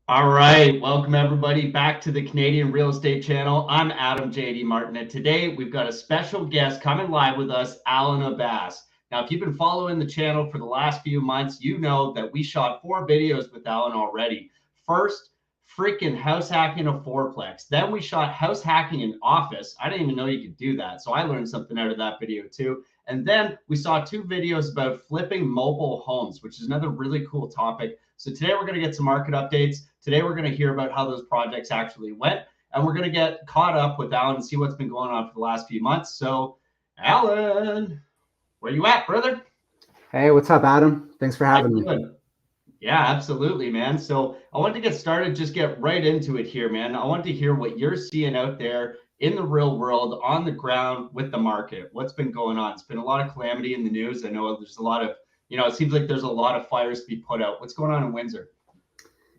All right, welcome everybody back to the Canadian Real Estate Channel. I'm Adam JD Martin, and today we've got a special guest coming live with us, Alan Abbas. Now, if you've been following the channel for the last few months, you know that we shot 4 videos with Alan already. First, freaking house hacking a fourplex. Then we shot house hacking an office. I didn't even know you could do that, so I learned something out of that video too. And then we saw 2 videos about flipping mobile homes, which is another really cool topic. So today we're going to get some market updates. Today we're going to hear about how those projects actually went, and we're going to get caught up with Alan and see what's been going on for the last few months. So, Alan, where you at, brother? Hey, what's up, Adam? Thanks for How you having me. doing? Yeah, absolutely, man. So I wanted to get started, just get right into it here, man. I wanted to hear what you're seeing out there in the real world, on the ground with the market. What's been going on? It's been a lot of calamity in the news. I know there's a lot of, it seems like there's a lot of fires to be put out. What's going on in Windsor?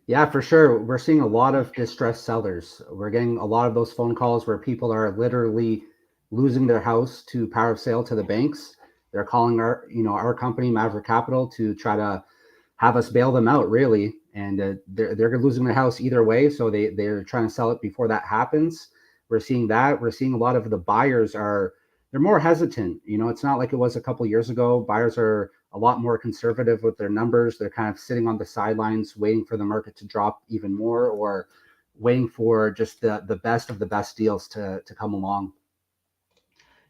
Yeah, for sure. We're seeing a lot of distressed sellers. We're getting a lot of those phone calls where people are literally losing their house to power of sale to the banks. They're calling our company, Maverick Capital, to try to have us bail them out, really. And they're losing their house either way, so they're trying to sell it before that happens. We're seeing that. We're seeing a lot of the buyers they're more hesitant. It's not like it was a couple years ago. Buyers are a lot more conservative with their numbers. They're kind of sitting on the sidelines, waiting for the market to drop even more, or waiting for just the best of the best deals to come along.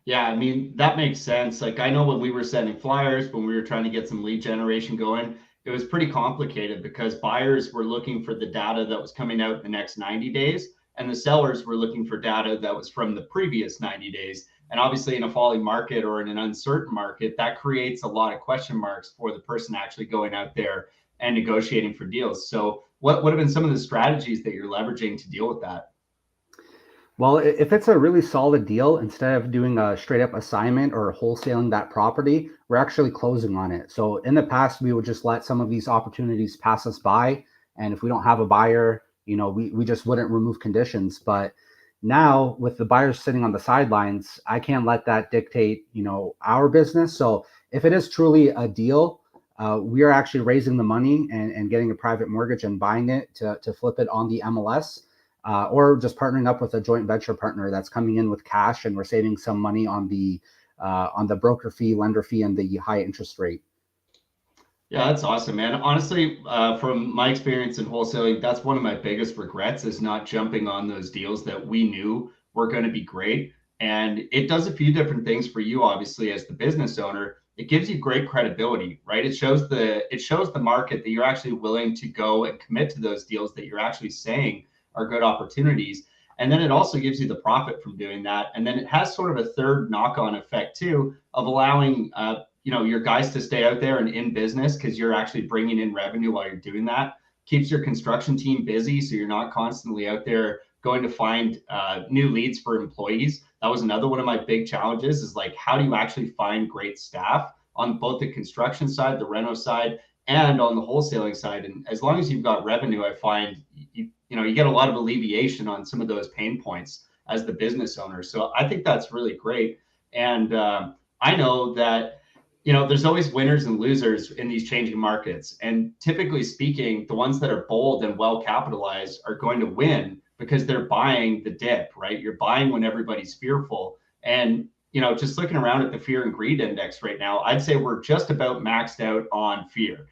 Yeah, I mean, that makes sense. Like, I know when we were sending flyers, when we were trying to get some lead generation going, it was pretty complicated because buyers were looking for the data that was coming out in the next 90 days, and the sellers were looking for data that was from the previous 90 days. And obviously, in a falling market or in an uncertain market, that creates a lot of question marks for the person actually going out there and negotiating for deals. So, what have been some of the strategies that you're leveraging to deal with that? Well, if it's a really solid deal, instead of doing a straight up assignment or wholesaling that property, we're actually closing on it. So in the past, we would just let some of these opportunities pass us by. And if we don't have a buyer, we just wouldn't remove conditions. But now with the buyers sitting on the sidelines, I can't let that dictate, our business. So if it is truly a deal, we are actually raising the money and getting a private mortgage and buying it to flip it on the MLS, or just partnering up with a joint venture partner that's coming in with cash, and we're saving some money on the broker fee, lender fee, and the high interest rate. Yeah, that's awesome, man. Honestly, from my experience in wholesaling, that's one of my biggest regrets is not jumping on those deals that we knew were going to be great. And it does a few different things for you, obviously, as the business owner. It gives you great credibility, right? It shows the market that you're actually willing to go and commit to those deals that you're actually saying are good opportunities. And then it also gives you the profit from doing that. And then it has sort of a third knock-on effect too of allowing your guys to stay out there and in business because you're actually bringing in revenue while you're doing that. Keeps your construction team busy, so you're not constantly out there going to find new leads for employees. That was another one of my big challenges is like, how do you actually find great staff on both the construction side, the reno side, and on the wholesaling side? And as long as you've got revenue, I find you get a lot of alleviation on some of those pain points as the business owner. So I think that's really great. And I know that there's always winners and losers in these changing markets. And typically speaking, the ones that are bold and well capitalized are going to win because they're buying the dip, right? You're buying when everybody's fearful. And, just looking around at the fear and greed index right now, I'd say we're just about maxed out on fear.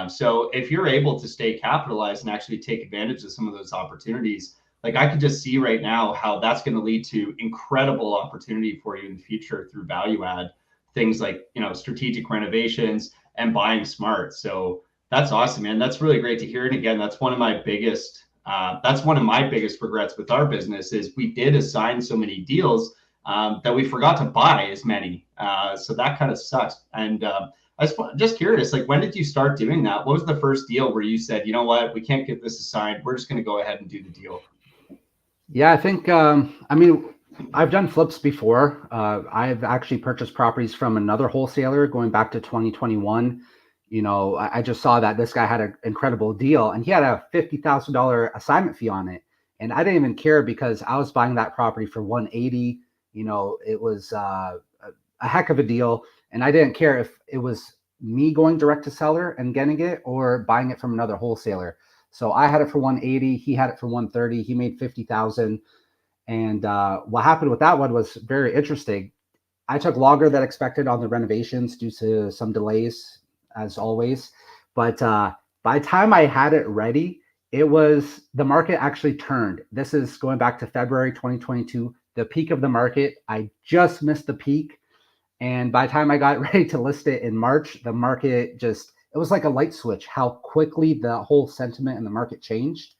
So if you're able to stay capitalized and actually take advantage of some of those opportunities, like I could just see right now how that's going to lead to incredible opportunity for you in the future through value add things like strategic renovations and buying smart. So that's awesome, man. That's really great to hear. And again, that's one of my biggest regrets with our business is we did assign so many deals that we forgot to buy as many. So that kind of sucks. And I was just curious, like, when did you start doing that? What was the first deal where you said, you know what, we can't get this assigned. We're just going to go ahead and do the deal? Yeah, I think, I mean, I've done flips before. I've actually purchased properties from another wholesaler going back to 2021. I just saw that this guy had an incredible deal, and he had a $50,000 assignment fee on it. And I didn't even care because I was buying that property for 180. It was a heck of a deal. And I didn't care if it was me going direct to seller and getting it or buying it from another wholesaler. So I had it for 180. He had it for 130. He made 50,000. And what happened with that one was very interesting. I took longer than expected on the renovations due to some delays, as always. But by the time I had it ready, it was the market actually turned. This is going back to February 2022, the peak of the market. I just missed the peak. And by the time I got ready to list it in March, the market just, it was like a light switch, how quickly the whole sentiment in the market changed.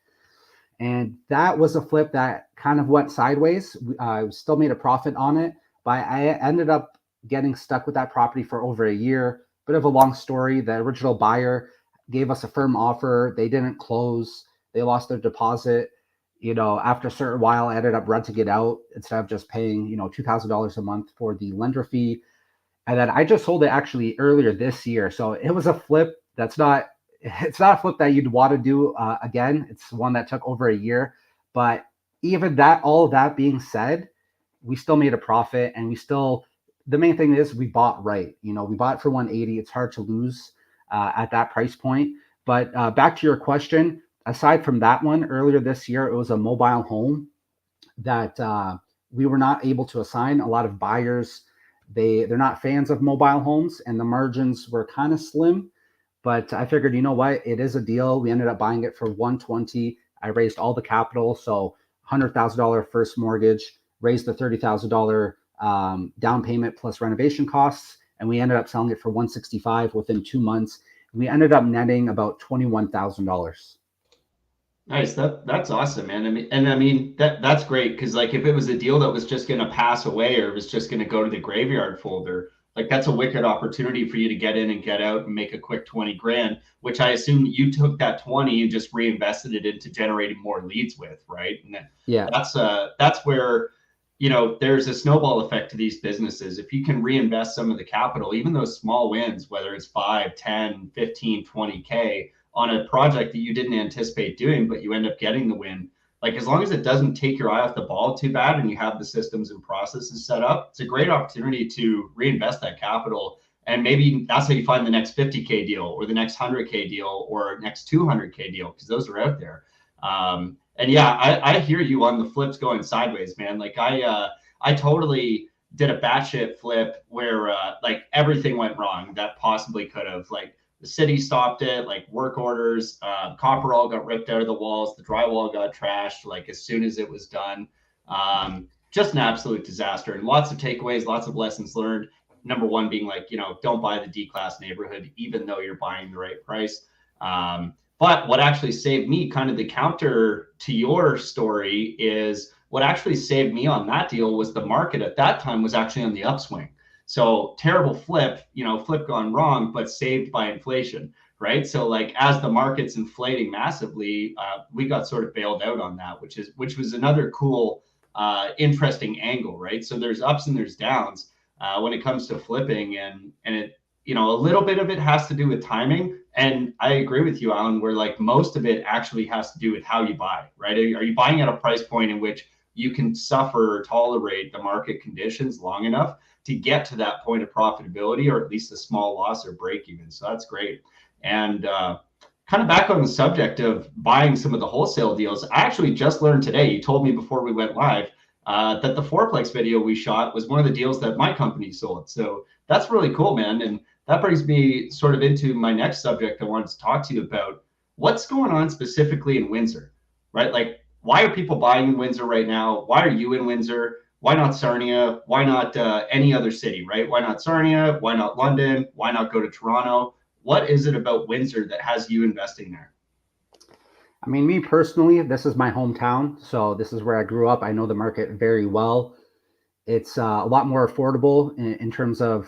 And that was a flip that kind of went sideways. I still made a profit on it, but I ended up getting stuck with that property for over a year. Bit of a long story. The original buyer gave us a firm offer. They didn't close. They lost their deposit. After a certain while, I ended up renting it out instead of just paying, $2,000 a month for the lender fee. And then I just sold it actually earlier this year. So it was a flip that's not, it's not a flip that you'd want to do again. It's one that took over a year. But even that, all of that being said, we still made a profit, and the main thing is we bought right. We bought it for 180. It's hard to lose at that price point. But back to your question, aside from that one, earlier this year, it was a mobile home that we were not able to assign. A lot of buyers, they're not fans of mobile homes, and the margins were kind of slim. But I figured, you know what, it is a deal. We ended up buying it for 120. I raised all the capital, so $100,000 first mortgage, raised the $30,000 down payment plus renovation costs, and we ended up selling it for 165 within 2 months. We ended up netting about $21,000. Nice. That's awesome, man. I mean that's great, because like if it was a deal that was just going to pass away, or it was just going to go to the graveyard folder, like that's a wicked opportunity for you to get in and get out and make a quick 20 grand, which I assume you took that 20 and just reinvested it into generating more leads with, right? And Yeah. that's where there's a snowball effect to these businesses. If you can reinvest some of the capital, even those small wins, whether it's 5, 10, 15, 20K on a project that you didn't anticipate doing, but you end up getting the win. Like as long as it doesn't take your eye off the ball too bad and you have the systems and processes set up, it's a great opportunity to reinvest that capital. And maybe that's how you find the next 50K deal or the next 100K deal or next 200K deal, because those are out there. And yeah, I hear you on the flips going sideways, man. Like I totally did a batshit flip where like everything went wrong that possibly could have. Like the city stopped it, like work orders, copper all got ripped out of the walls, the drywall got trashed like as soon as it was done. Just an absolute disaster, and lots of takeaways, lots of lessons learned. Number one being like, don't buy the D-class neighborhood, even though you're buying the right price. But what actually saved me, kind of the counter to your story, is what actually saved me on that deal was the market at that time was actually on the upswing. So terrible flip, flip gone wrong, but saved by inflation, right? So like as the market's inflating massively, we got sort of bailed out on that, which was another cool, interesting angle, right? So there's ups and there's downs when it comes to flipping, and it, a little bit of it has to do with timing. And I agree with you, Alan, where like most of it actually has to do with how you buy, right? Are you buying at a price point in which you can suffer or tolerate the market conditions long enough to get to that point of profitability, or at least a small loss or break even? So that's great. And kind of back on the subject of buying some of the wholesale deals, I actually just learned today, you told me before we went live, that the fourplex video we shot was one of the deals that my company sold. So that's really cool, man. And that brings me sort of into my next subject I wanted to talk to you about. What's going on specifically in Windsor, right? Like, why are people buying in Windsor right now? Why are you in Windsor? Why not Sarnia? Why not any other city, right? Why not Sarnia? Why not London? Why not go to Toronto? What is it about Windsor that has you investing there? I mean, me personally, this is my hometown. So this is where I grew up. I know the market very well. It's a lot more affordable in terms of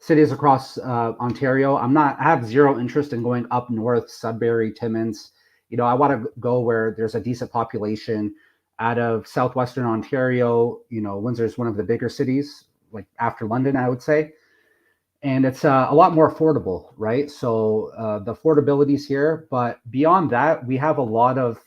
cities across Ontario. I have zero interest in going up north, Sudbury, Timmins. I want to go where there's a decent population. Out of southwestern Ontario, Windsor is one of the bigger cities, like after London, I would say. And it's a lot more affordable, right? So the affordability is here. But beyond that, we have a lot of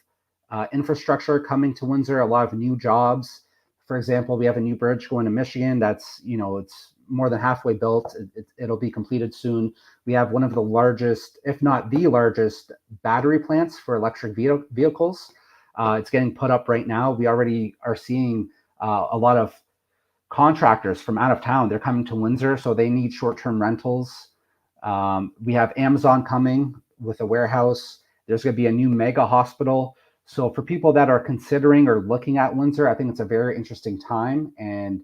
infrastructure coming to Windsor, a lot of new jobs. For example, we have a new bridge going to Michigan that's, it's more than halfway built. It'll be completed soon. We have one of the largest, if not the largest, battery plants for electric vehicles. It's getting put up right now. We already are seeing a lot of contractors from out of town. They're coming to Windsor, so they need short-term rentals. We have Amazon coming with a warehouse. There's going to be a new mega hospital. So for people that are considering or looking at Windsor, I think it's a very interesting time, and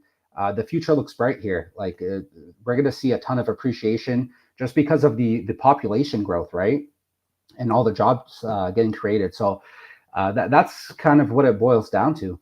the future looks bright here. Like we're going to see a ton of appreciation just because of the population growth, right? And all the jobs getting created. So that's kind of what it boils down to.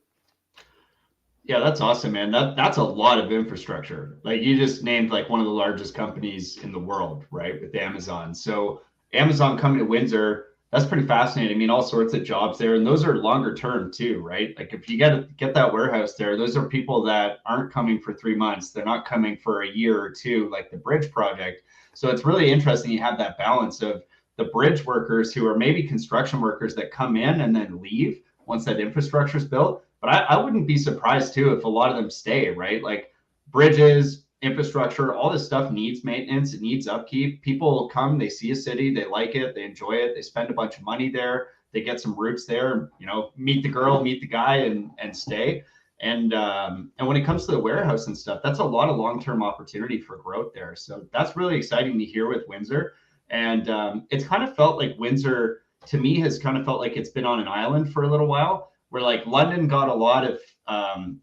Yeah, that's awesome, man. That's a lot of infrastructure. Like you just named like one of the largest companies in the world, right? With Amazon. So Amazon coming to Windsor, that's pretty fascinating. I mean, all sorts of jobs there, and those are longer term too, right? Like if you get that warehouse there, those are people that aren't coming for 3 months. They're not coming for a year or two, like the bridge project. So it's really interesting. You have that balance of the bridge workers who are maybe construction workers that come in and then leave once that infrastructure is built. But I wouldn't be surprised too if a lot of them stay, right? Like bridges, infrastructure, all this stuff needs maintenance, it needs upkeep. People come, they see a city, they like it, they enjoy it, they spend a bunch of money there, they get some roots there, you know, meet the girl, meet the guy, and stay. And when it comes to the warehouse and stuff, that's a lot of long-term opportunity for growth there. So that's really exciting to hear with Windsor. And it's kind of felt like Windsor, to me, has kind of felt like it's been on an island for a little while, where like London got a lot of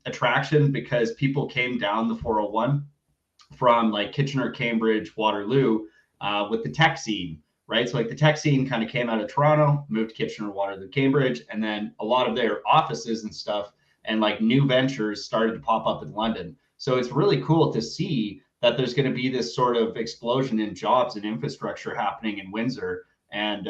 attraction because people came down the 401 from like Kitchener, Cambridge, Waterloo with the tech scene, right? So like the tech scene kind of came out of Toronto, moved to Kitchener, Waterloo, Cambridge, and then a lot of their offices and stuff and like new ventures started to pop up in London. So it's really cool to see that there's going to be this sort of explosion in jobs and infrastructure happening in Windsor. And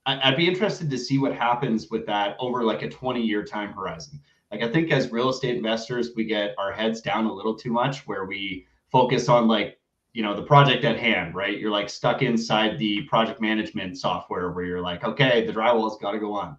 I'd be interested to see what happens with that over like a 20-year time horizon. Like I think as real estate investors, we get our heads down a little too much where we focus on like, you know, the project at hand, right? You're like stuck inside the project management software where you're like, okay, the drywall's got to go on.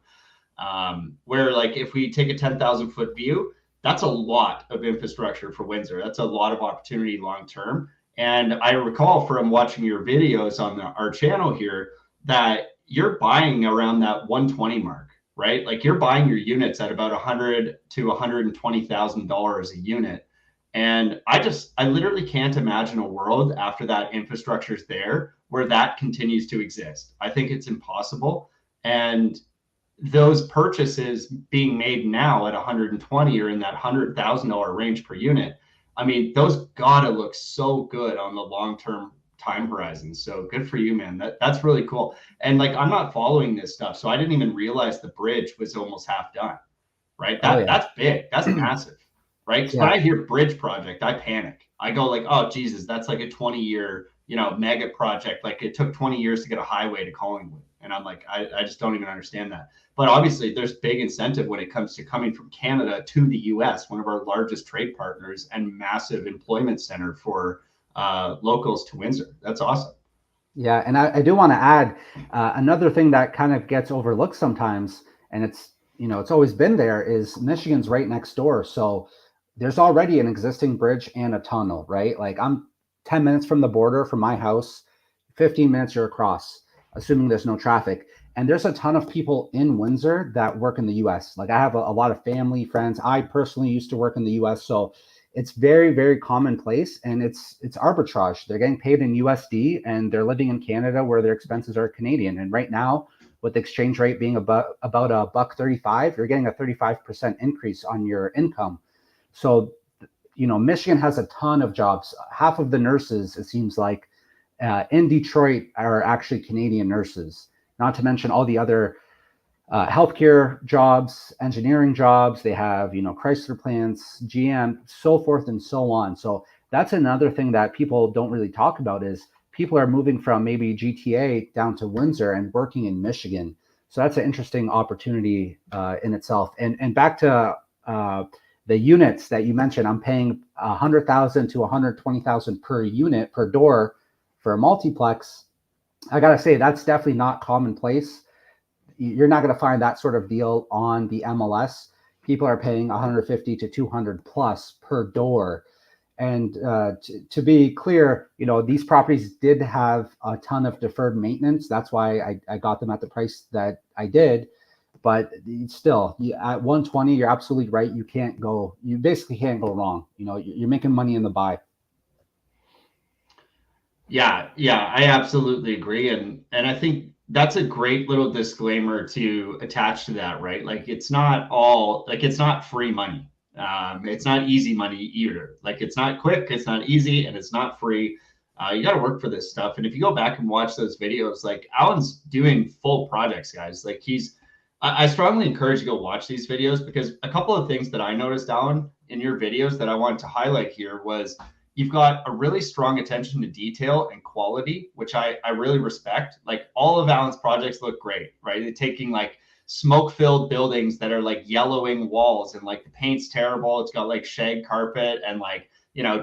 Where like if we take a 10,000 foot view, that's a lot of infrastructure for Windsor. That's a lot of opportunity long term. And I recall from watching your videos on our channel here that you're buying around that 120 mark, right? Like you're buying your units at about $100,000 to $120,000 a unit. And I literally can't imagine a world after that infrastructure is there where that continues to exist. I think it's impossible. And those purchases being made now at 120 or in that $100,000 range per unit, I mean, those gotta look so good on the long-term time horizon. So good for you, man. That's really cool. And like, I'm not following this stuff, so I didn't even realize the bridge was almost half done. Right? Oh yeah. That's big. That's massive. Right? Because when Yeah. I hear bridge project, I panic. I go like, oh Jesus, that's like a 20-year, you know, mega project. Like it took 20 years to get a highway to Collingwood. And I'm like, I just don't even understand that. But obviously, there's big incentive when it comes to coming from Canada to the US, one of our largest trade partners and massive employment center for locals to Windsor. That's awesome. Yeah, and I do want to add another thing that kind of gets overlooked sometimes, and it's, you know, it's always been there, is Michigan's right next door. So there's already an existing bridge and a tunnel, right? Like I'm 10 minutes from the border from my house, 15 minutes you're across, assuming there's no traffic. And there's a ton of people in Windsor that work in the US. Like I have a lot of family, friends. I personally used to work in the US. So it's very, very commonplace, and it's arbitrage. They're getting paid in USD and they're living in Canada where their expenses are Canadian. And right now, with the exchange rate being about a $1.35, you're getting a 35% increase on your income. So, you know, Michigan has a ton of jobs. Half of the nurses, it seems like, in Detroit are actually Canadian nurses. Not to mention all the other healthcare jobs, engineering jobs. They have, you know, Chrysler plants, GM, so forth and so on. So that's another thing that people don't really talk about is people are moving from maybe GTA down to Windsor and working in Michigan. So that's an interesting opportunity in itself. And back to the units that you mentioned, I'm paying 100,000 to 120,000 per unit per door for a multiplex. I gotta say that's definitely not commonplace. You're not going to find that sort of deal on the MLS. People are paying 150 to 200 plus per door. And to be clear, these properties did have a ton of deferred maintenance. That's why I got them at the price that I did. But still, at 120, you're absolutely right. You basically can't go wrong. You're making money in the buy. Yeah, I absolutely agree, and I think that's a great little disclaimer to attach to that, right? Like it's not free money. It's not easy money either. Like it's not quick, it's not easy, and it's not free. You got to work for this stuff. And if you go back and watch those videos, like Alan's doing full projects, guys. Like I strongly encourage you to go watch these videos because a couple of things that I noticed, Alan, in your videos that I wanted to highlight here was you've got a really strong attention to detail and quality, which I really respect. Like all of Alan's projects look great, right? They're taking like smoke-filled buildings that are like yellowing walls and like the paint's terrible. It's got like shag carpet and like,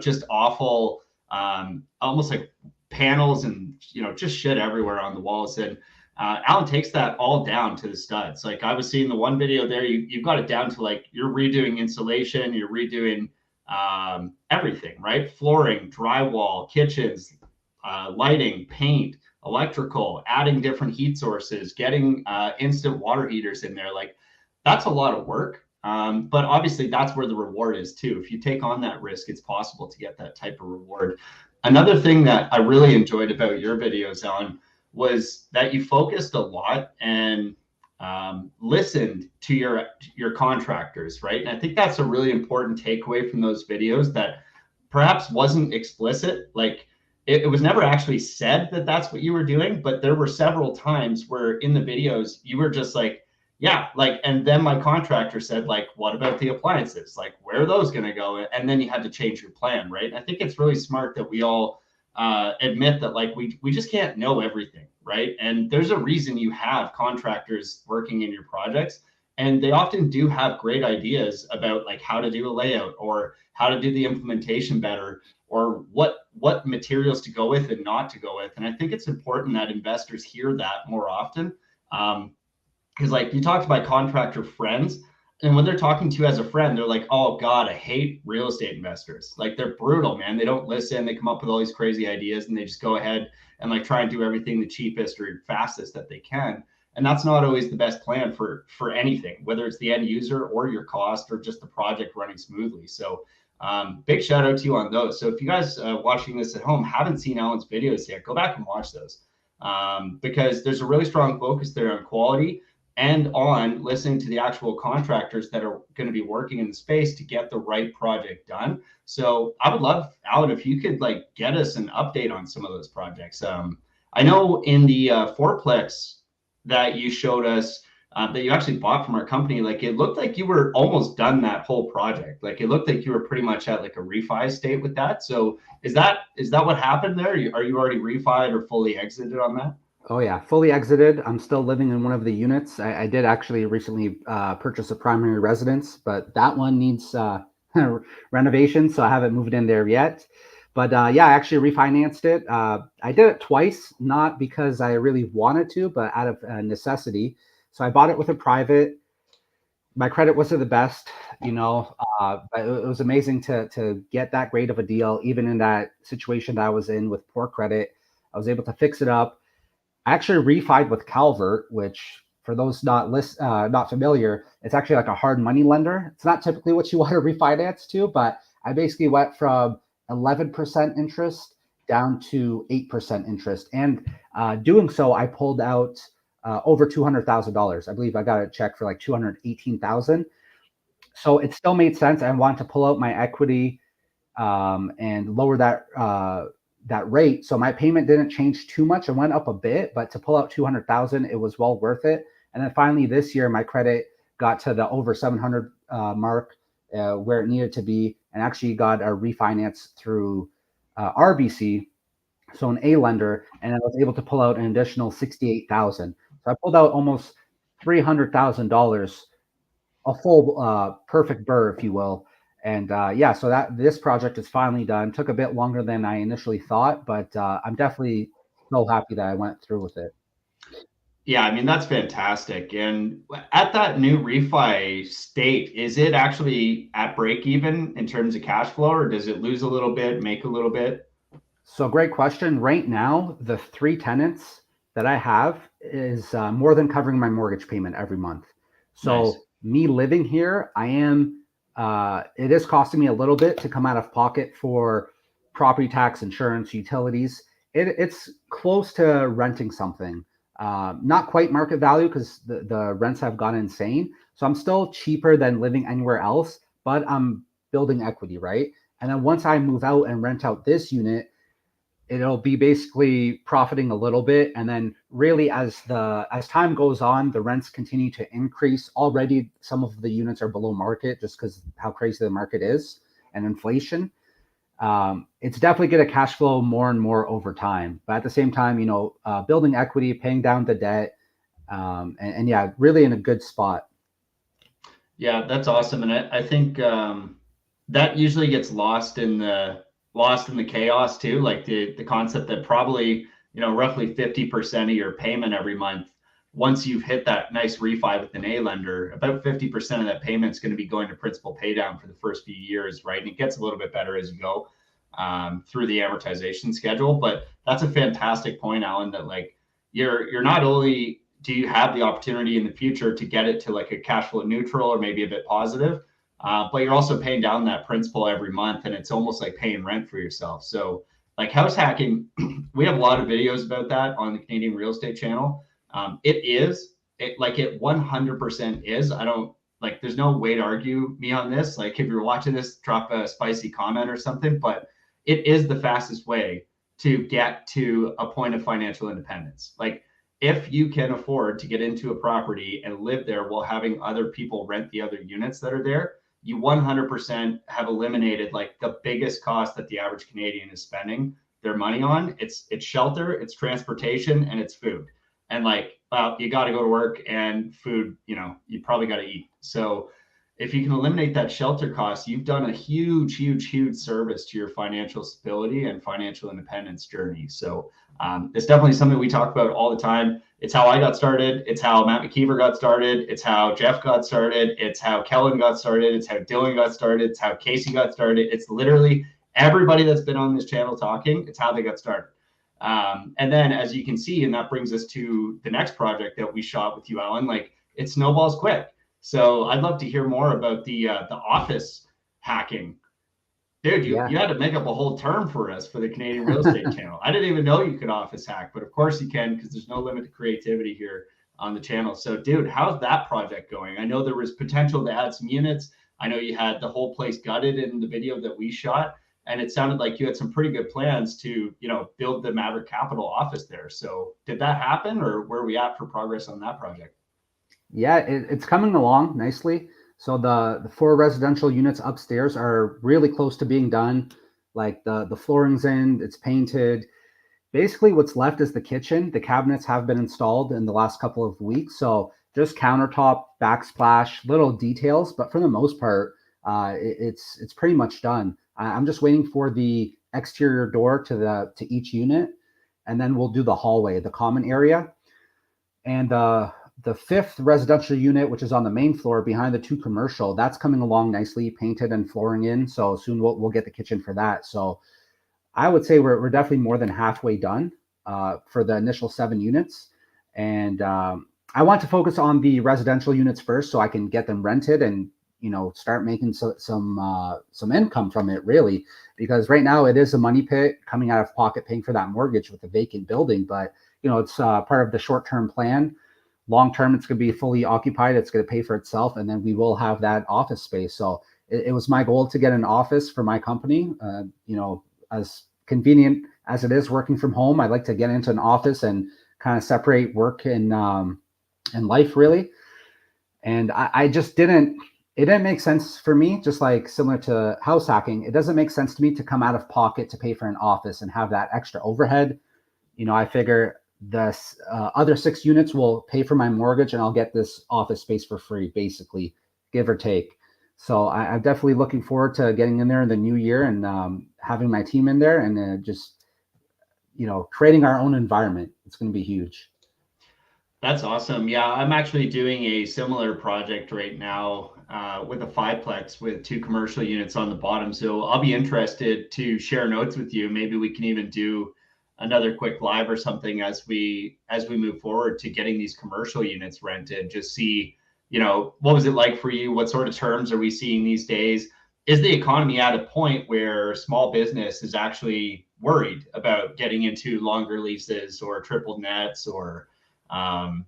just awful, almost like panels and, just shit everywhere on the walls. And Alan takes that all down to the studs. Like I was seeing the one video there, you've got it down to like you're redoing insulation, you're redoing everything, right? Flooring, drywall, kitchens, lighting, paint, electrical, adding different heat sources, getting instant water heaters in there. Like that's a lot of work. But obviously that's where the reward is too. If you take on that risk, it's possible to get that type of reward. Another thing that I really enjoyed about your videos, Alan, was that you focused a lot and listened to your contractors, right? And I think that's a really important takeaway from those videos that perhaps wasn't explicit. Like it was never actually said that that's what you were doing, but there were several times where in the videos you were just like, yeah, like, and then my contractor said, like, what about the appliances? Like, where are those going to go? And then you had to change your plan, right? And I think it's really smart that we all admit that like we just can't know everything, right? And there's a reason you have contractors working in your projects, and they often do have great ideas about like how to do a layout or how to do the implementation better or what materials to go with and not to go with. And I think it's important that investors hear that more often. Because like you talk to my contractor friends, and when they're talking to you as a friend, they're like, oh God, I hate real estate investors. Like they're brutal, man. They don't listen. They come up with all these crazy ideas and they just go ahead and like try and do everything the cheapest or fastest that they can. And that's not always the best plan for anything, whether it's the end user or your cost or just the project running smoothly. So big shout out to you on those. So if you guys watching this at home haven't seen Alan's videos yet, go back and watch those because there's a really strong focus there on quality and on listening to the actual contractors that are going to be working in the space to get the right project done. So I would love, Alan, if you could like get us an update on some of those projects. I know in the fourplex that you showed us that you actually bought from our company, like it looked like you were almost done that whole project. Like it looked like you were pretty much at like a refi state with that. So is that what happened there? Are you already refied or fully exited on that? Oh yeah, fully exited. I'm still living in one of the units. I did actually recently purchase a primary residence, but that one needs renovation, so I haven't moved in there yet. But yeah, I actually refinanced it. I did it twice, not because I really wanted to, but out of necessity. So I bought it with a private. My credit wasn't the best, but it was amazing to get that great of a deal, even in that situation that I was in with poor credit. I was able to fix it up. I actually refied with Calvert, which for those not familiar, it's actually like a hard money lender. It's not typically what you want to refinance to, but I basically went from 11% interest down to 8% interest. And doing so, I pulled out over $200,000. I believe I got a check for like 218,000. So it still made sense. I wanted to pull out my equity and lower that rate. So my payment didn't change too much. It went up a bit, but to pull out 200,000, it was well worth it. And then finally this year, my credit got to the over 700 mark where it needed to be, and actually got a refinance through RBC, so an A lender, and I was able to pull out an additional 68,000. So I pulled out almost $300,000, a full perfect burr, if you will. And yeah, so that this project is finally done. Took a bit longer than I initially thought, but I'm definitely so happy that I went through with it. Yeah, I mean, that's fantastic. And at that new refi state, is it actually at break even in terms of cash flow, or does it lose a little bit, make a little bit? So great question. Right now, the three tenants that I have is more than covering my mortgage payment every month. Nice. So me living here, I am. It is costing me a little bit to come out of pocket for property tax, insurance, utilities. It's close to renting something. Not quite market value because the rents have gone insane. So I'm still cheaper than living anywhere else, but I'm building equity, right? And then once I move out and rent out this unit, it'll be basically profiting a little bit, and then really as time goes on, the rents continue to increase. Already some of the units are below market just because how crazy the market is and inflation. It's definitely going to cash flow more and more over time, but at the same time, building equity, paying down the debt, and yeah, really in a good spot. Yeah, that's awesome. And I think that usually gets lost in the chaos too. Like the concept that probably, roughly 50% of your payment every month, once you've hit that nice refi with an A lender, about 50% of that payment is going to be going to principal pay down for the first few years, right? And it gets a little bit better as you go through the amortization schedule. But that's a fantastic point, Alan, that like you're not only do you have the opportunity in the future to get it to like a cash flow neutral or maybe a bit positive, but you're also paying down that principal every month, and it's almost like paying rent for yourself. So, like house hacking, we have a lot of videos about that on the Canadian Real Estate Channel. It 100% is. I don't like. There's no way to argue me on this. Like, if you're watching this, drop a spicy comment or something. But it is the fastest way to get to a point of financial independence. Like, if you can afford to get into a property and live there while having other people rent the other units that are there, you 100% have eliminated like the biggest cost that the average Canadian is spending their money on. It's shelter, it's transportation, and it's food. And like, well, you got to go to work and food, you probably got to eat. So if you can eliminate that shelter cost, you've done a huge, huge, huge service to your financial stability and financial independence journey. So it's definitely something we talk about all the time. It's how I got started. It's how Matt McKeever got started. It's how Jeff got started. It's how Kellen got started. It's how Dylan got started. It's how Casey got started. It's literally everybody that's been on this channel talking. It's how they got started. And then, as you can see, and that brings us to the next project that we shot with you, Alan. Like it snowballs quick. So I'd love to hear more about the office hacking. Dude, you Yeah. had to make up a whole term for us for the Canadian Real Estate Channel. I didn't even know you could office hack, but of course you can because there's no limit to creativity here on the channel. So, dude, how's that project going? I know there was potential to add some units. I know you had the whole place gutted in the video that we shot, and it sounded like you had some pretty good plans to, build the Maverick Capital office there. So, did that happen, or where are we at for progress on that project? Yeah, it's coming along nicely. So the four residential units upstairs are really close to being done. Like the flooring's in, it's painted. Basically, what's left is the kitchen. The cabinets have been installed in the last couple of weeks, so just countertop, backsplash, little details. But for the most part, it's pretty much done. I'm just waiting for the exterior door to each unit, and then we'll do the hallway, the common area. And the fifth residential unit, which is on the main floor behind the two commercial, that's coming along nicely, painted and flooring in. So soon we'll get the kitchen for that. So I would say we're definitely more than halfway done for the initial 7 units. And I want to focus on the residential units first so I can get them rented and start making some income from it, really, because right now it is a money pit coming out of pocket paying for that mortgage with a vacant building. But it's part of the short-term plan. Long term, it's going to be fully occupied. It's going to pay for itself, and then we will have that office space. So it was my goal to get an office for my company. As convenient as it is working from home, I'd like to get into an office and kind of separate work and life, really. And I just didn't. It didn't make sense for me. Just like similar to house hacking, it doesn't make sense to me to come out of pocket to pay for an office and have that extra overhead. I figure the other 6 units will pay for my mortgage and I'll get this office space for free, basically, give or take. So I'm definitely looking forward to getting in there in the new year and having my team in there and just, creating our own environment. It's going to be huge. That's awesome. Yeah, I'm actually doing a similar project right now with a fiveplex with two commercial units on the bottom. So I'll be interested to share notes with you. Maybe we can even do another quick live or something as we move forward to getting these commercial units rented. Just see, what was it like for you? What sort of terms are we seeing these days? Is the economy at a point where small business is actually worried about getting into longer leases or triple nets or um,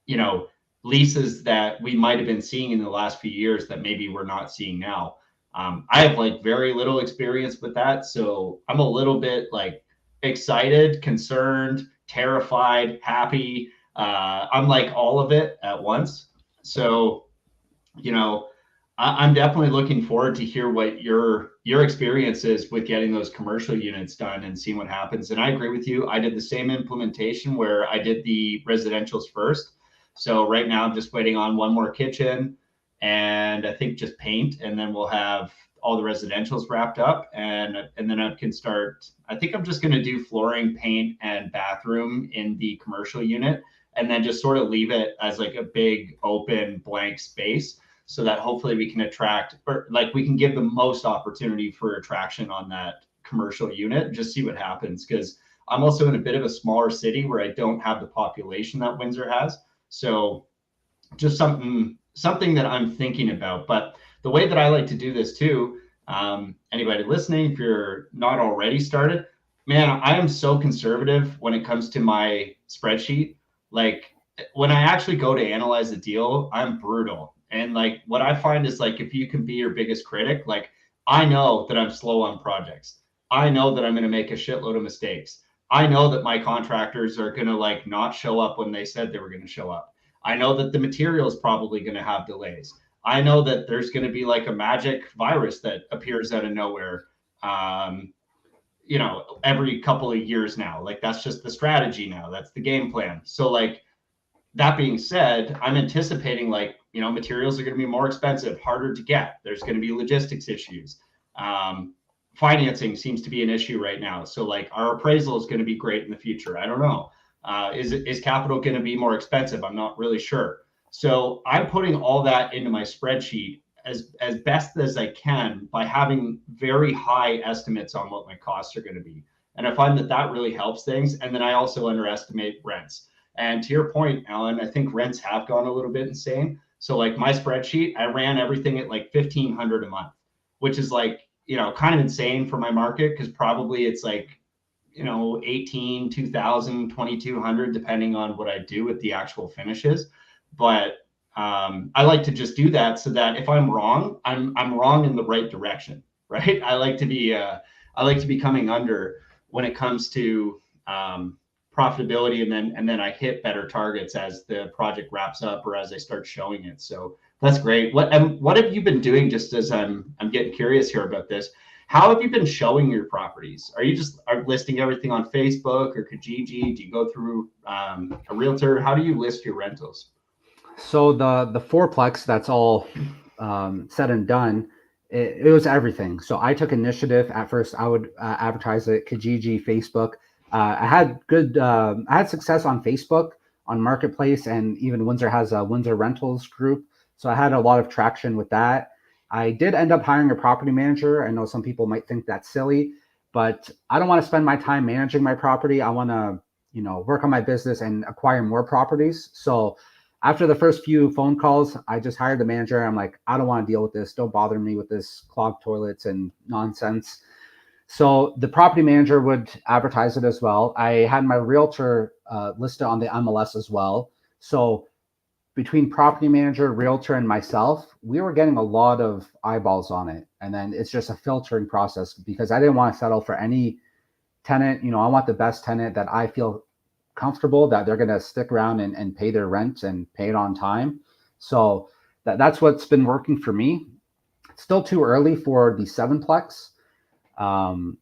you know, leases that we might have been seeing in the last few years that maybe we're not seeing now. I have like very little experience with that, so I'm a little bit like excited, concerned, terrified, happy. I'm like all of it at once. So, you know, I'm definitely looking forward to hear what your experience is with getting those commercial units done and seeing what happens. And I agree with you. I did the same implementation where I did the residentials first. So right now I'm just waiting on one more kitchen and I think just paint, and then we'll have all the residentials wrapped up, and then I can start. I think I'm just going to do flooring, paint, and bathroom in the commercial unit, and then just sort of leave it as like a big open blank space so that hopefully we can attract, or like we can give the most opportunity for attraction on that commercial unit, just see what happens. Because I'm also in a bit of a smaller city where I don't have the population that Windsor has. So just something that I'm thinking about. But the way that I like to do this too, anybody listening, if you're not already started, man, I am so conservative when it comes to my spreadsheet. Like when I actually go to analyze a deal, I'm brutal. And like what I find is like if you can be your biggest critic, like I know that I'm slow on projects. I know that I'm going to make a shitload of mistakes. I know that my contractors are going to like not show up when they said they were going to show up. I know that the material is probably going to have delays. I know that there's going to be like a magic virus that appears out of nowhere, um, every couple of years now. Like that's just the strategy now. That's the game plan. So like that being said, I'm anticipating like, materials are going to be more expensive, harder to get. There's going to be logistics issues. Um, Financing seems to be an issue right now. So like our appraisal is going to be great in the future. I don't know. Is capital going to be more expensive? I'm not really sure. So I'm putting all that into my spreadsheet as best as I can by having very high estimates on what my costs are going to be. And I find that that really helps things. And then I also underestimate rents. And to your point, Alan, I think rents have gone a little bit insane. So like my spreadsheet, I ran everything at like 1,500 a month, which is like, kind of insane for my market because probably it's like, 18, 2,000, 2,200, depending on what I do with the actual finishes. But I like to just do that so that if I'm wrong, I'm wrong in the right direction, right? I like to be coming under when it comes to profitability, and then I hit better targets as the project wraps up or as I start showing it. So that's great. What have you been doing? Just as I'm getting curious here about this. How have you been showing your properties? Are you just listing everything on Facebook or Kajiji? Do you go through a realtor? How do you list your rentals? So the fourplex that's all said and done, it was everything. So I took initiative. At first, I would advertise it Kajiji, Facebook. I had success on Facebook, on Marketplace, and even Windsor has a Windsor Rentals group. So I had a lot of traction with that. I did end up hiring a property manager. I know some people might think that's silly, but I don't want to spend my time managing my property. I want to, work on my business and acquire more properties. So after the first few phone calls, I just hired the manager. I'm like, I don't want to deal with this. Don't bother me with this clogged toilets and nonsense. So the property manager would advertise it as well. I had my realtor listed on the MLS as well. So between property manager, realtor, and myself, we were getting a lot of eyeballs on it. And then it's just a filtering process because I didn't want to settle for any tenant. I want the best tenant that I feel comfortable that they're going to stick around and pay their rent and pay it on time. So that's what's been working for me. It's still too early for the sevenplex. Um,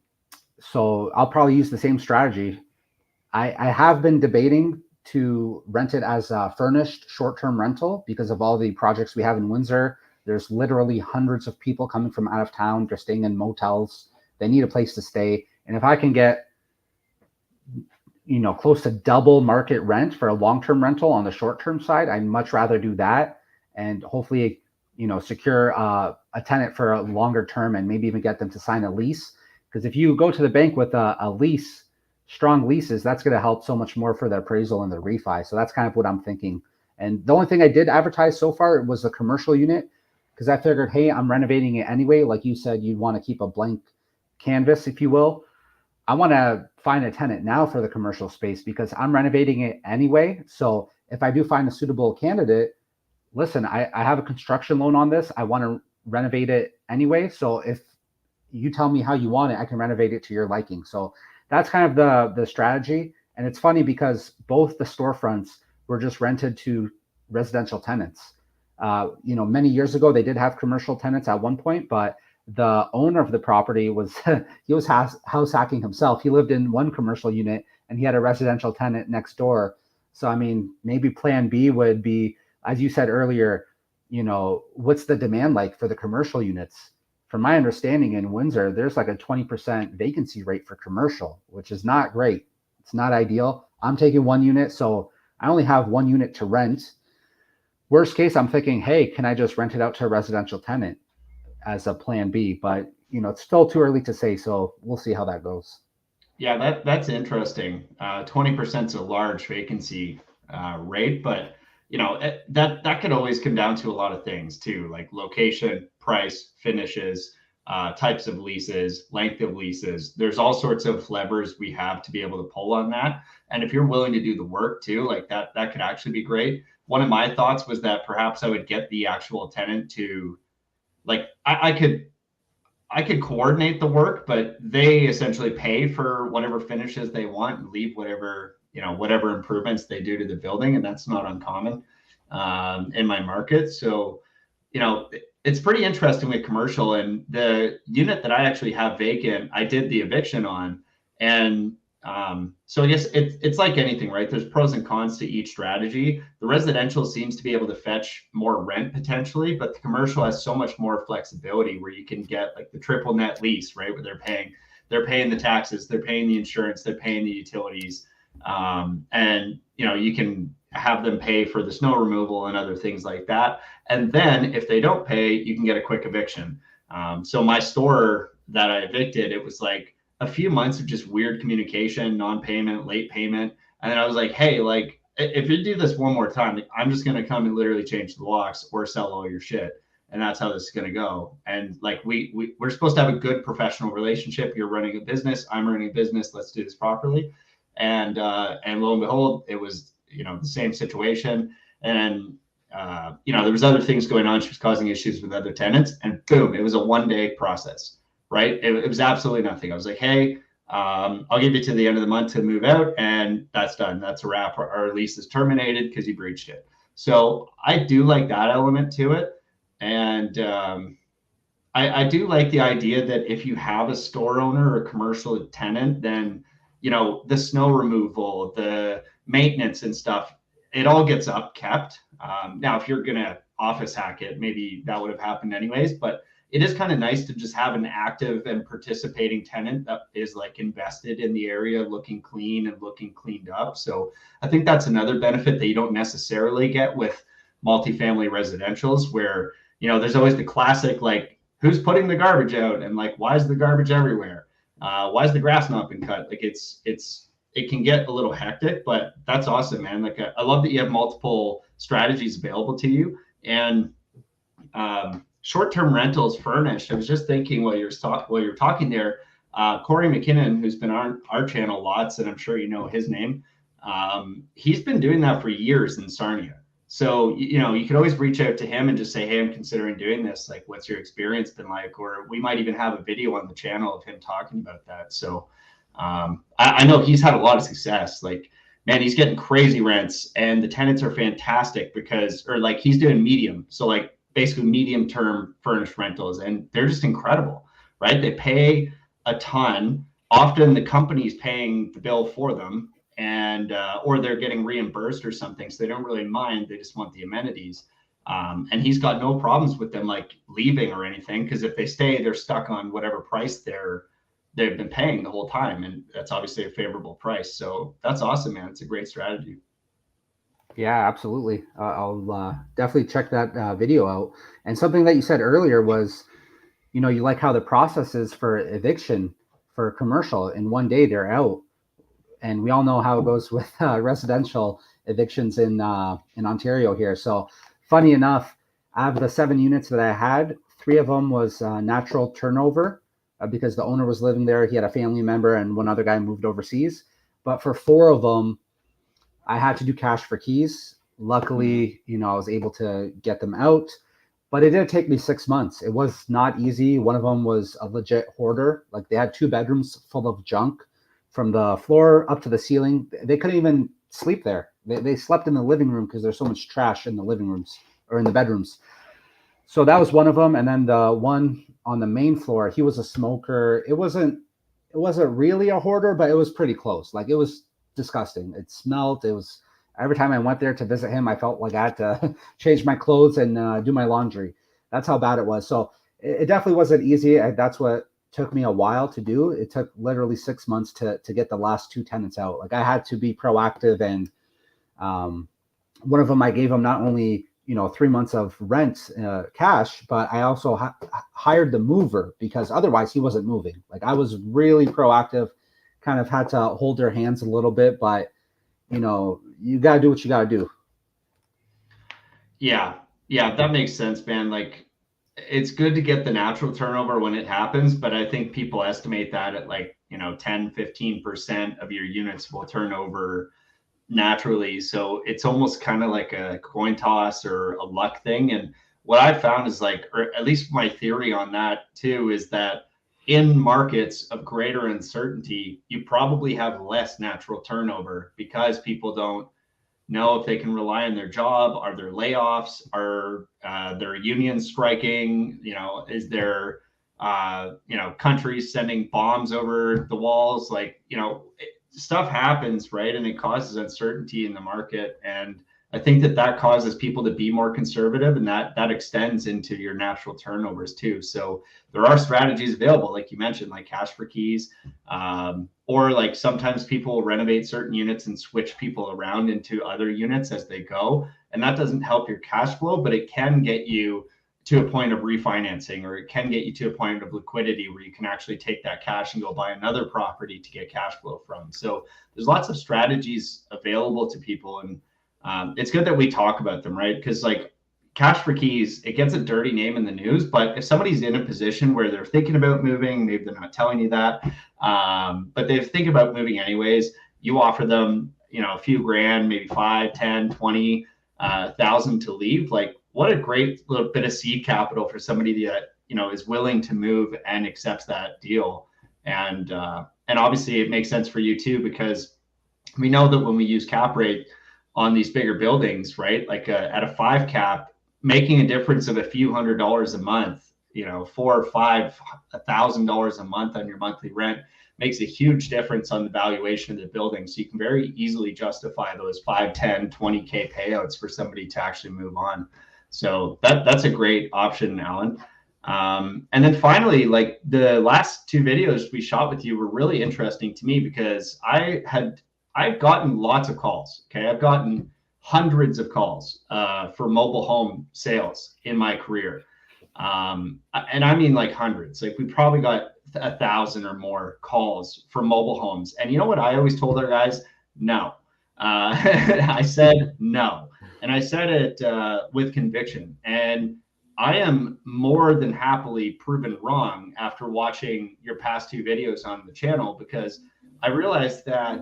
so I'll probably use the same strategy. I have been debating to rent it as a furnished short-term rental because of all the projects we have in Windsor. There's literally hundreds of people coming from out of town. They're staying in motels. They need a place to stay. And if I can get close to double market rent for a long-term rental on the short-term side, I'd much rather do that and hopefully, secure a tenant for a longer term and maybe even get them to sign a lease. Because if you go to the bank with a lease, strong leases, that's going to help so much more for the appraisal and the refi. So that's kind of what I'm thinking. And the only thing I did advertise so far was the commercial unit, because I figured, hey, I'm renovating it anyway. Like you said, you'd want to keep a blank canvas, if you will. I want to find a tenant now for the commercial space because I'm renovating it anyway. So if I do find a suitable candidate, listen, I have a construction loan on this. I want to renovate it anyway. So if you tell me how you want it, I can renovate it to your liking. So that's kind of the strategy. And it's funny because both the storefronts were just rented to residential tenants. Many years ago, they did have commercial tenants at one point, but the owner of the property was he was house hacking himself. He lived in one commercial unit and he had a residential tenant next door. So I mean, maybe plan B would be, as you said earlier, what's the demand like for the commercial units? From my understanding in Windsor, there's like a 20% vacancy rate for commercial, which is not great. It's not ideal. I'm taking one unit, so I only have one unit to rent. Worst case, I'm thinking, hey, can I just rent it out to a residential tenant as a plan B? But it's still too early to say, so we'll see how that goes. Yeah, that's interesting. 20% is a large vacancy rate, but that could always come down to a lot of things too, like location, price, finishes, types of leases, length of leases. There's all sorts of levers we have to be able to pull on that. And if you're willing to do the work too, like that could actually be great. One of my thoughts was that perhaps I would get the actual tenant to, like, I could coordinate the work, but they essentially pay for whatever finishes they want and leave whatever improvements they do to the building, and that's not uncommon in my market. So, it's pretty interesting with commercial. And the unit that I actually have vacant, I did the eviction on, and so I guess it's like anything, right? There's pros and cons to each strategy. The residential seems to be able to fetch more rent potentially, but the commercial has so much more flexibility where you can get like the triple net lease, right? Where they're paying the taxes, they're paying the insurance, they're paying the utilities, and you can have them pay for the snow removal and other things like that. And then if they don't pay, you can get a quick eviction. So my store that I evicted, it was like a few months of just weird communication, non-payment, late payment. And then I was like, hey, like, if you do this one more time, like, I'm just going to come and literally change the locks or sell all your shit. And that's how this is going to go. And like, we're supposed to have a good professional relationship. You're running a business. I'm running a business. Let's do this properly. And lo and behold, it was, the same situation. And, there was other things going on. She was causing issues with other tenants, and boom, it was a 1-day process. Right? It was absolutely nothing. I was like, hey, I'll give you to the end of the month to move out, and that's done. That's a wrap. Our lease is terminated because you breached it. So I do like that element to it. And I do like the idea that if you have a store owner or a commercial tenant, then, the snow removal, the maintenance and stuff, it all gets upkept. Now, if you're going to office hack it, maybe that would have happened anyways, but it is kind of nice to just have an active and participating tenant that is like invested in the area, looking clean and looking cleaned up. So I think that's another benefit that you don't necessarily get with multifamily residentials, where, there's always the classic, like, who's putting the garbage out? And like, why is the garbage everywhere? Why is the grass not been cut? Like it can get a little hectic, but that's awesome, man. Like I love that you have multiple strategies available to you. And short-term rentals furnished. I was just thinking while you're talking there, Corey McKinnon, who's been on our channel lots, and I'm sure you know his name. He's been doing that for years in Sarnia. So, you could always reach out to him and just say, hey, I'm considering doing this. Like, what's your experience been like? Or we might even have a video on the channel of him talking about that. So I know he's had a lot of success. Like, man, he's getting crazy rents, and the tenants are fantastic he's doing medium. So like, basically medium term furnished rentals, and they're just incredible, right? They pay a ton. Often the company's paying the bill for them, and or they're getting reimbursed or something, so they don't really mind. They just want the amenities. And he's got no problems with them like leaving or anything, because if they stay, they're stuck on whatever price they're they've been paying the whole time, and that's obviously a favorable price. So that's awesome, man. It's a great strategy. Yeah, absolutely. I'll definitely check that video out. And something that you said earlier was, you like how the process is for eviction for commercial. In one day, they're out. And we all know how it goes with residential evictions in Ontario here. So, funny enough, out of the 7 units that I had, 3 of them was natural turnover because the owner was living there. He had a family member, and one other guy moved overseas. But for 4 of them, I had to do cash for keys. Luckily, I was able to get them out, but it did take me 6 months. It was not easy. One of them was a legit hoarder. Like, they had 2 bedrooms full of junk from the floor up to the ceiling. They couldn't even sleep there. They slept in the living room because there's so much trash in the living rooms or in the bedrooms. So that was one of them. And then the one on the main floor, he was a smoker. It wasn't really a hoarder, but it was pretty close. Like, it was disgusting. It smelled. It was every time I went there to visit him, I felt like I had to change my clothes and do my laundry. That's how bad it was. So it definitely wasn't easy. That's what took me a while to do. It took literally 6 months to get the last 2 tenants out. Like, I had to be proactive, and one of them, I gave him not only 3 months of rent cash, but I also hired the mover because otherwise he wasn't moving. Like, I was really proactive, kind of had to hold their hands a little bit, but you got to do what you got to do. Yeah. Yeah, that makes sense, man. Like, it's good to get the natural turnover when it happens, but I think people estimate that at like, 10, 15% of your units will turn over naturally. So it's almost kind of like a coin toss or a luck thing. And what I've found is, like, or at least my theory on that too, is that in markets of greater uncertainty, you probably have less natural turnover because people don't know if they can rely on their job. Are there layoffs? Are their unions striking? Is there countries sending bombs over the walls? Like, stuff happens, right? And it causes uncertainty in the market. And I think that causes people to be more conservative, and that extends into your natural turnovers too. So there are strategies available, like you mentioned, like cash for keys, or like sometimes people will renovate certain units and switch people around into other units as they go. And that doesn't help your cash flow, but it can get you to a point of refinancing, or it can get you to a point of liquidity where you can actually take that cash and go buy another property to get cash flow from. So there's lots of strategies available to people, and it's good that we talk about them, right? Because, like, cash for keys, it gets a dirty name in the news, but if somebody's in a position where they're thinking about moving, maybe they're not telling you that, but they think about moving anyways, you offer them, a few grand, maybe 5, 10, 20,000 to leave. Like, what a great little bit of seed capital for somebody that is willing to move and accepts that deal. And obviously it makes sense for you too, because we know that when we use cap rate on these bigger buildings, right, like at a 5 cap, making a difference of a few $100s a month, $4,000 or $5,000 a month on your monthly rent makes a huge difference on the valuation of the building. So you can very easily justify those 5, 10, 20K payouts for somebody to actually move on. So that's a great option, Alan. And then finally, like, the last 2 videos we shot with you were really interesting to me because I've gotten lots of calls. Okay, I've gotten hundreds of calls for mobile home sales in my career, and I mean like hundreds. Like, we probably got 1,000 or more calls for mobile homes. And you know what I always told our guys? No. I said no, and I said it with conviction. And I am more than happily proven wrong after watching your past 2 videos on the channel, because I realized that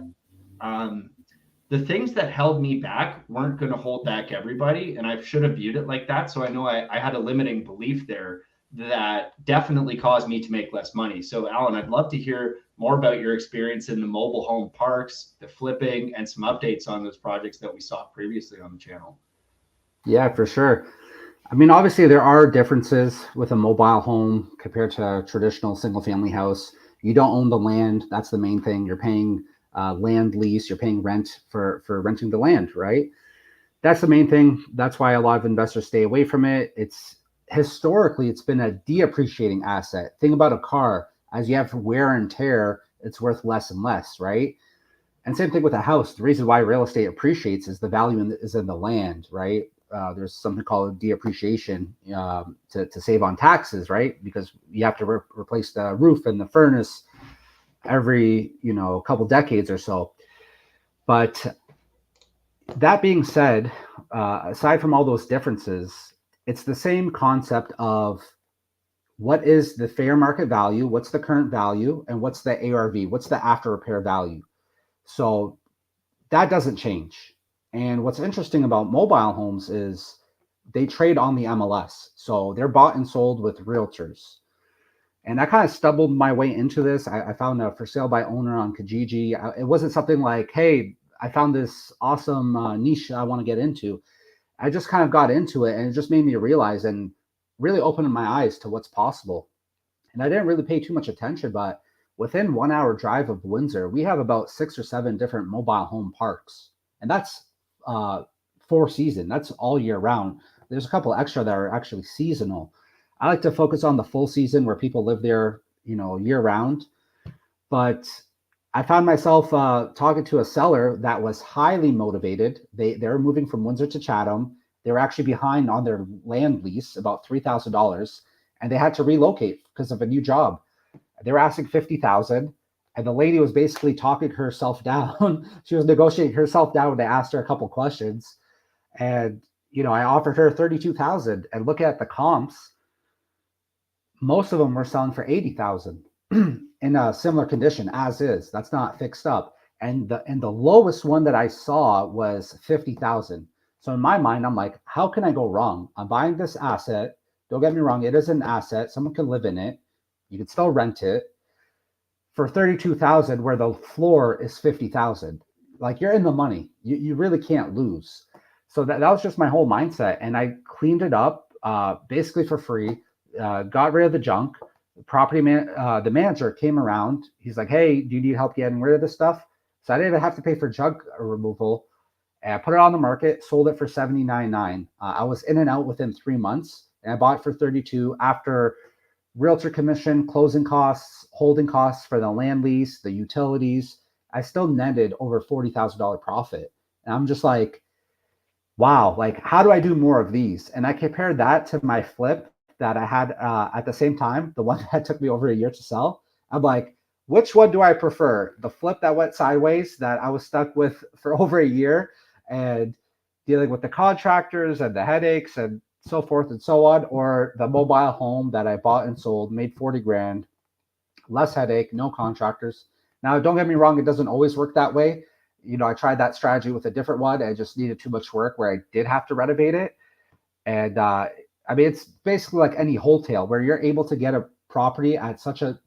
the things that held me back weren't going to hold back everybody. And I should have viewed it like that. So I know I had a limiting belief there that definitely caused me to make less money. So, Alan, I'd love to hear more about your experience in the mobile home parks, the flipping, and some updates on those projects that we saw previously on the channel. Yeah, for sure. I mean, obviously there are differences with a mobile home compared to a traditional single family house. You don't own the land. That's the main thing. You're paying land lease. You're paying rent for renting the land, right? That's the main thing. That's why a lot of investors stay away from it. It's historically, it's been a depreciating asset. Think about a car. as you have wear and tear, it's worth less and less, right? And same thing with a house. The reason why real estate appreciates is the value is in the land, right? There's something called depreciation to save on taxes, right? Because you have to replace the roof and the furnace every couple decades or so. But that being said, aside from all those differences, it's the same concept of what is the fair market value, what's the current value, and what's the ARV, what's the after repair value. So that doesn't change. And what's interesting about mobile homes is they trade on the MLS. So they're bought and sold with realtors. And I kind of stumbled my way into this. I found a for sale by owner on Kajiji. It wasn't something like, hey, I found this awesome niche I want to get into. I just kind of got into it, and it just made me realize and really opened my eyes to what's possible. And I didn't really pay too much attention, but within 1 hour drive of Windsor, we have about 6 or 7 different mobile home parks. And that's for season. That's all year round. There's a couple extra that are actually seasonal. I like to focus on the full season where people live there, year round. But I found myself talking to a seller that was highly motivated. They're moving from Windsor to Chatham. They were actually behind on their land lease, about $3,000, and they had to relocate because of a new job. They were asking $50,000, and the lady was basically talking herself down. She was negotiating herself down when they asked her a couple questions, and I offered her $32,000. And look at the comps; most of them were selling for $80,000 in a similar condition as is. That's not fixed up. And the lowest one that I saw was $50,000. So in my mind, I'm like, how can I go wrong? I'm buying this asset. Don't get me wrong, it is an asset. Someone can live in it. You can still rent it for $32,000, where the floor is $50,000. Like, you're in the money. You really can't lose. So that was just my whole mindset, and I cleaned it up basically for free. Got rid of the junk. The manager came around. He's like, "Hey, do you need help getting rid of this stuff?" So I didn't even have to pay for junk removal. And I put it on the market, sold it for $79,900. I was in and out within 3 months, and I bought it for $32,000 after realtor commission, closing costs, holding costs for the land lease, the utilities. I still netted over $40,000 profit, and I'm just like, wow, like, how do I do more of these? And I compared that to my flip that I had at the same time, the one that took me over a year to sell. I'm like, which one do I prefer? The flip that went sideways that I was stuck with for over a year and dealing with the contractors and the headaches and so forth and so on, or the mobile home that I bought and sold, made 40 grand, less headache, no contractors. Now, don't get me wrong, it doesn't always work that way. I tried that strategy with a different one. I just needed too much work where I did have to renovate it. And it's basically like any wholesale where you're able to get a property at such a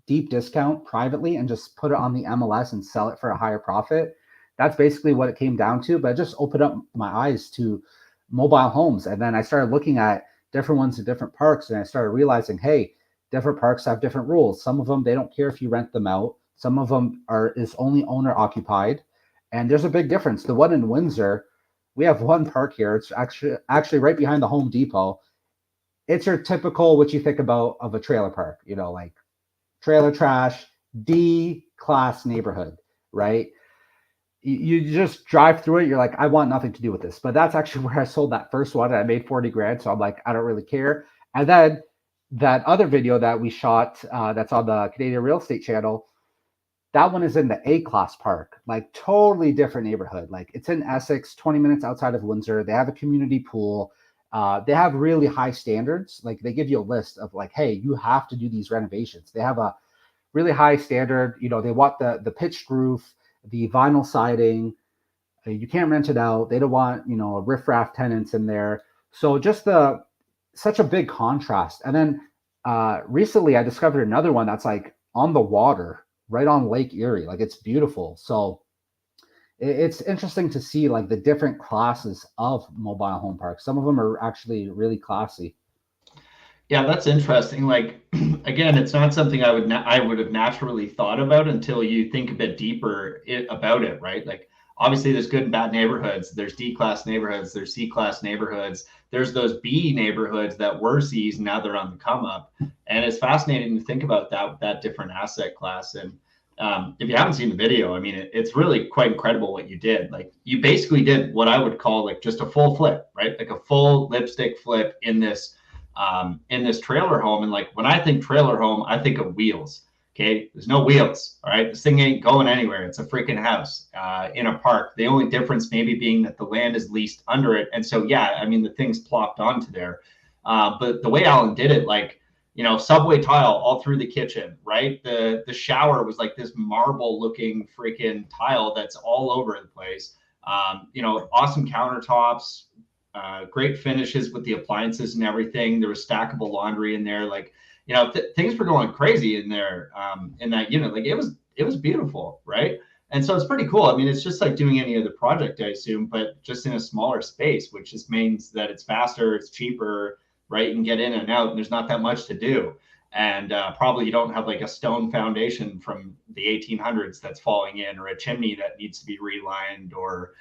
deep discount privately and just put it on the MLS and sell it for a higher profit. That's basically what it came down to. But it just opened up my eyes to mobile homes. And then I started looking at different ones in different parks, and I started realizing, hey, different parks have different rules. Some of them, they don't care if you rent them out. Some of them is only owner occupied. And there's a big difference. The one in Windsor, we have one park here. It's actually right behind the Home Depot. It's your typical what you think about of a trailer park, like trailer trash, D class neighborhood, right? You just drive through it. You're like, I want nothing to do with this. But that's actually where I sold that first one. I made 40 grand. So I'm like, I don't really care. And then that other video that we shot that's on the Canadian Real Estate Channel, that one is in the A-class park, like totally different neighborhood. Like, it's in Essex, 20 minutes outside of Windsor. They have a community pool. They have really high standards. Like, they give you a list of like, hey, you have to do these renovations. They have a really high standard. They want the pitched roof, the vinyl siding. You can't rent it out. They don't want, riffraff tenants in there. So just such a big contrast. And then recently I discovered another one that's like on the water, right on Lake Erie. Like, it's beautiful. So it's interesting to see like the different classes of mobile home parks. Some of them are actually really classy. Yeah, that's interesting. Like, again, it's not something I would have naturally thought about until you think a bit deeper about it, right? Like, obviously, there's good and bad neighborhoods. There's D class neighborhoods. There's C class neighborhoods. there's those B neighborhoods that were C's, now they're on the come up. And it's fascinating to think about that different asset class. And if you haven't seen the video, I mean, it's really quite incredible what you did. Like, you basically did what I would call like just a full flip, right? Like a full lipstick flip in this trailer home. And like, when I think trailer home, I think of wheels. Okay, there's no wheels. All right, this thing ain't going anywhere. It's a freaking house in a park. The only difference maybe being that the land is leased under it. And so, yeah, I mean, the thing's plopped onto there. But the way Alan did it, like, you know, subway tile all through the kitchen, right? The shower was like this marble looking freaking tile that's all over the place. You know, awesome countertops, great finishes with the appliances and everything. There was stackable laundry in there. Like, you know, things were going crazy in there, in that unit. Like, it was beautiful, right? And so it's pretty cool. I mean, it's just like doing any other project, I assume, but just in a smaller space, which just means that it's faster, it's cheaper, right? You can get in and out, and there's not that much to do. And probably you don't have like a stone foundation from the 1800s that's falling in, or a chimney that needs to be relined, or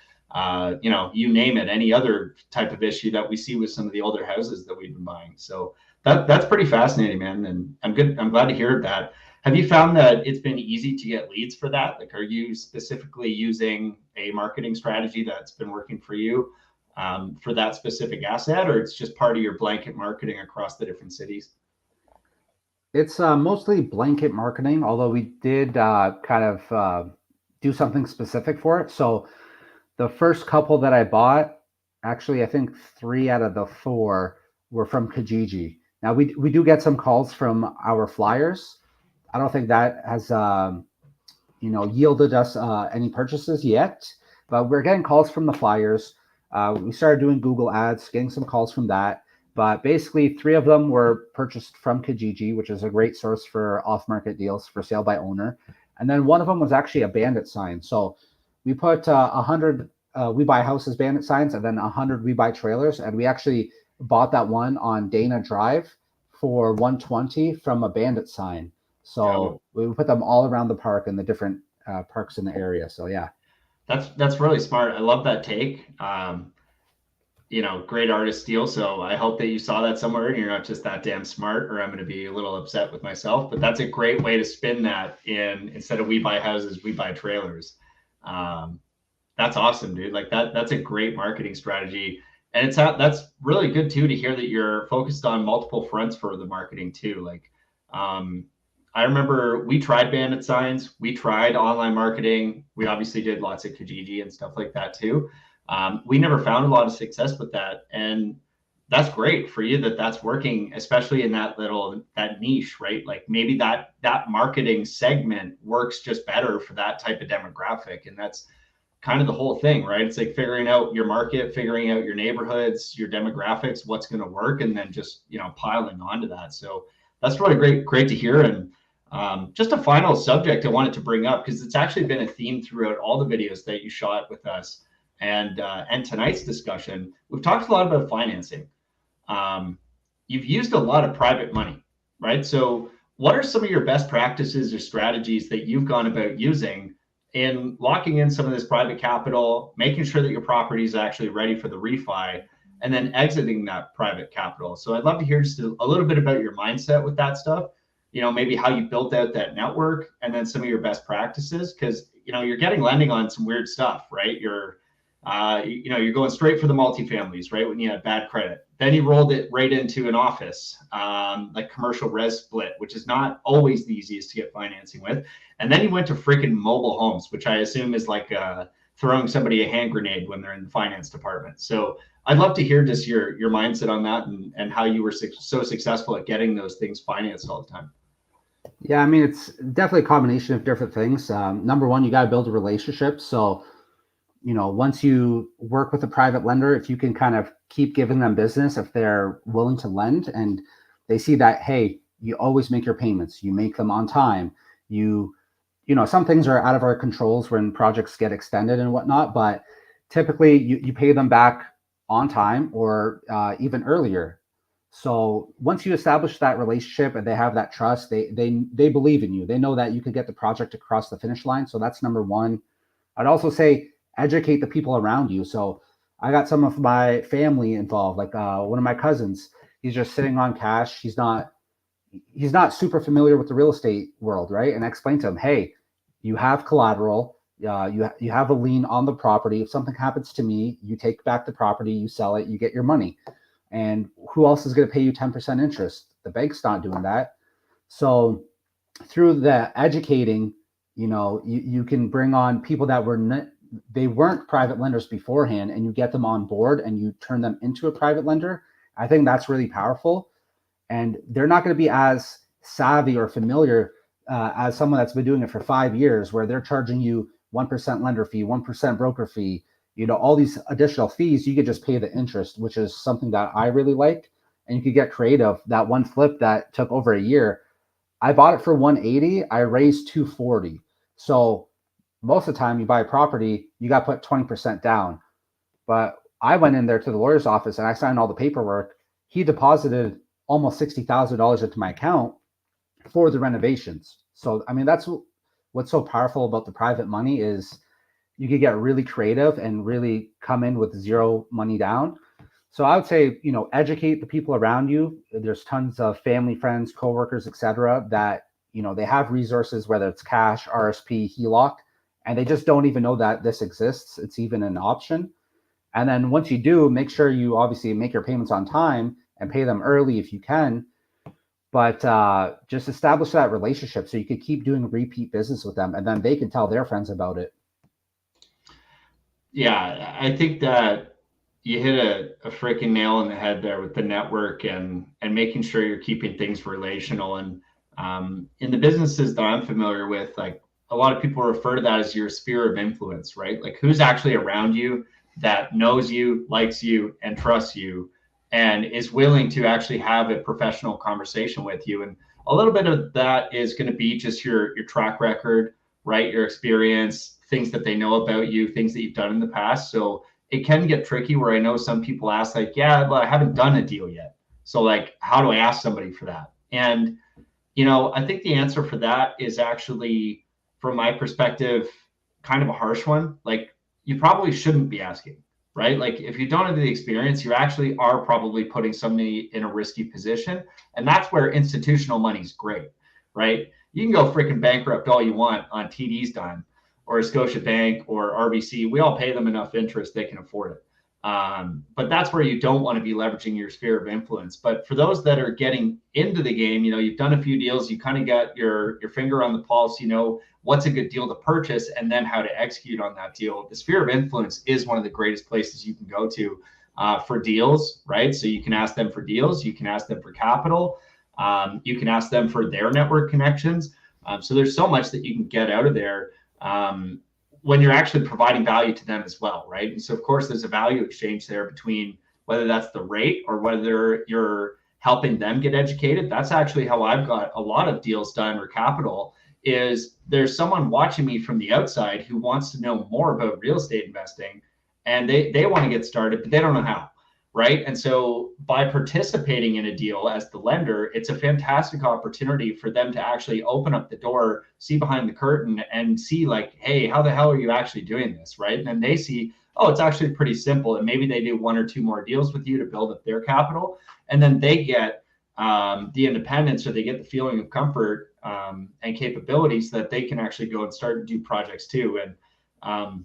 you know, you name it, any other type of issue that we see with some of the older houses that we've been buying. So that's pretty fascinating, man. And I'm glad to hear that. Have you found that it's been easy to get leads for that? Like, are you specifically using a marketing strategy that's been working for you for that specific asset, or it's just part of your blanket marketing across the different cities? It's mostly blanket marketing, although we did kind of do something specific for it. So the first couple that I bought, actually, I think 3 out of the 4 were from Kajiji. Now we do get some calls from our flyers. I don't think that has you know, yielded us any purchases yet, but we're getting calls from the flyers. We started doing Google ads, getting some calls from that. But basically, 3 of them were purchased from Kajiji, which is a great source for off-market deals for sale by owner. And then one of them was actually a bandit sign. So we put 100 we buy houses bandit signs, and then 100 we buy trailers. And we actually bought that one on Dana Drive for 120 from a bandit sign. So we put them all around the park and the different parks in the area. So yeah, That's really smart. I love that take. You know, great artist steal. So I hope that you saw that somewhere and you're not just that damn smart, or I'm going to be a little upset with myself. But that's a great way to spin that in, instead of we buy houses, we buy trailers. That's awesome, dude. Like that's a great marketing strategy. And that's really good too, to hear that you're focused on multiple fronts for the marketing too. Like, I remember we tried bandit signs, we tried online marketing. We obviously did lots of Kajiji and stuff like that too. We never found a lot of success with that. And that's great for you that that's working, especially in that niche, right? Like, maybe that marketing segment works just better for that type of demographic. And that's kind of the whole thing, right? It's like figuring out your market, figuring out your neighborhoods, your demographics, what's going to work, and then just, you know, piling onto that. So that's really great to hear. And just a final subject I wanted to bring up, because it's actually been a theme throughout all the videos that you shot with us, and tonight's discussion. We've talked a lot about financing. You've used a lot of private money, right? So what are some of your best practices or strategies that you've gone about using in locking in some of this private capital, making sure that your property is actually ready for the refi, and then exiting that private capital? So I'd love to hear just a little bit about your mindset with that stuff. You know, maybe how you built out that network, and then some of your best practices, because, you know, you're getting lending on some weird stuff, right? You know, you're going straight for the multifamilies, right? When you had bad credit, then you rolled it right into an office, like commercial res split, which is not always the easiest to get financing with. And then you went to freaking mobile homes, which I assume is like throwing somebody a hand grenade when they're in the finance department. So I'd love to hear just your mindset on that, and how you were so successful at getting those things financed all the time. Yeah, I mean, it's definitely a combination of different things. Number one, you got to build a relationship. So, you know, once you work with a private lender, if you can kind of keep giving them business, if they're willing to lend, and they see that, hey, you always make your payments, you make them on time, you know, some things are out of our controls when projects get extended and whatnot, but typically you pay them back on time, or even earlier. So once you establish that relationship and they have that trust, they believe in you. They know that you could get the project across the finish line. So that's number one. I'd also say educate the people around you. So I got some of my family involved, like one of my cousins. He's just sitting on cash. He's not super familiar with the real estate world, right? And I explained to him, hey, you have collateral, you have a lien on the property. If something happens to me, you take back the property, you sell it, you get your money. And who else is going to pay you 10% interest? The bank's not doing that. So through the educating, you can bring on people that they weren't private lenders beforehand, and you get them on board and you turn them into a private lender. I think that's really powerful, and they're not going to be as savvy or familiar as someone that's been doing it for 5 years, where they're charging you 1% lender fee, 1% broker fee, all these additional fees. You could just pay the interest, which is something that I really like. And you could get creative. That one flip that took over a year, I bought it for 180, I raised 240. So most of the time you buy a property, you got to put 20% down. But I went in there to the lawyer's office and I signed all the paperwork. He deposited almost $60,000 into my account for the renovations. So, I mean, that's what's so powerful about the private money is you could get really creative and really come in with zero money down. So I would say, educate the people around you. There's tons of family, friends, coworkers, etc., that, they have resources, whether it's cash, RSP, HELOC, and they just don't even know that this exists. It's even an option. And then once you do, make sure you obviously make your payments on time and pay them early if you can. But just establish that relationship so you could keep doing repeat business with them, and then they can tell their friends about it. Yeah, I think that you hit a freaking nail on the head there with the network and making sure you're keeping things relational. And in the businesses that I'm familiar with, like a lot of people refer to that as your sphere of influence, right? Like who's actually around you that knows you, likes you, and trusts you, and is willing to actually have a professional conversation with you. And a little bit of that is going to be just your track record, right? Your experience, things that they know about you, things that you've done in the past. So it can get tricky where I know some people ask, like, yeah, well, I haven't done a deal yet. So, like, how do I ask somebody for that? And, I think the answer for that is actually, from my perspective, kind of a harsh one. Like, you probably shouldn't be asking, right? Like, if you don't have the experience, you actually are probably putting somebody in a risky position. And that's where institutional money is great, right? You can go freaking bankrupt all you want on TD's dime, or Scotiabank or RBC. We all pay them enough interest, they can afford it. But that's where you don't want to be leveraging your sphere of influence. But for those that are getting into the game, you've done a few deals, you kind of got your finger on the pulse, what's a good deal to purchase and then how to execute on that deal. The sphere of influence is one of the greatest places you can go to for deals, right? So you can ask them for deals, you can ask them for capital, you can ask them for their network connections. So there's so much that you can get out of there when you're actually providing value to them as well, right? And so, of course, there's a value exchange there between whether that's the rate or whether you're helping them get educated. That's actually how I've got a lot of deals done or capital is there's someone watching me from the outside who wants to know more about real estate investing, and they want to get started, but they don't know how. Right. And so by participating in a deal as the lender, it's a fantastic opportunity for them to actually open up the door, see behind the curtain and see like, hey, how the hell are you actually doing this? Right. And then they see, oh, it's actually pretty simple. And maybe they do one or two more deals with you to build up their capital. And then they get the independence, or they get the feeling of comfort and capabilities that they can actually go and start to do projects too. And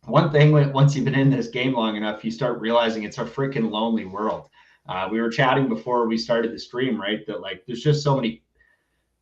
one thing, once you've been in this game long enough, you start realizing it's a freaking lonely world. We were chatting before we started the stream, right? That like there's just so many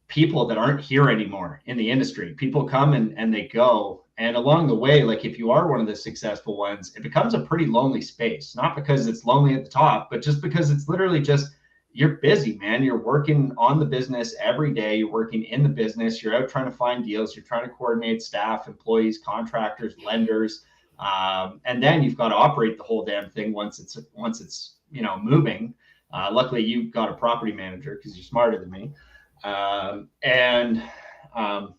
people that aren't here anymore in the industry. People come and they go. And along the way, like if you are one of the successful ones, it becomes a pretty lonely space, not because it's lonely at the top, but just because it's literally just you're busy, man. You're working on the business every day. You're working in the business. You're out trying to find deals. You're trying to coordinate staff, employees, contractors, lenders, and then you've got to operate the whole damn thing once it's moving. Luckily, you've got a property manager because you're smarter than me, and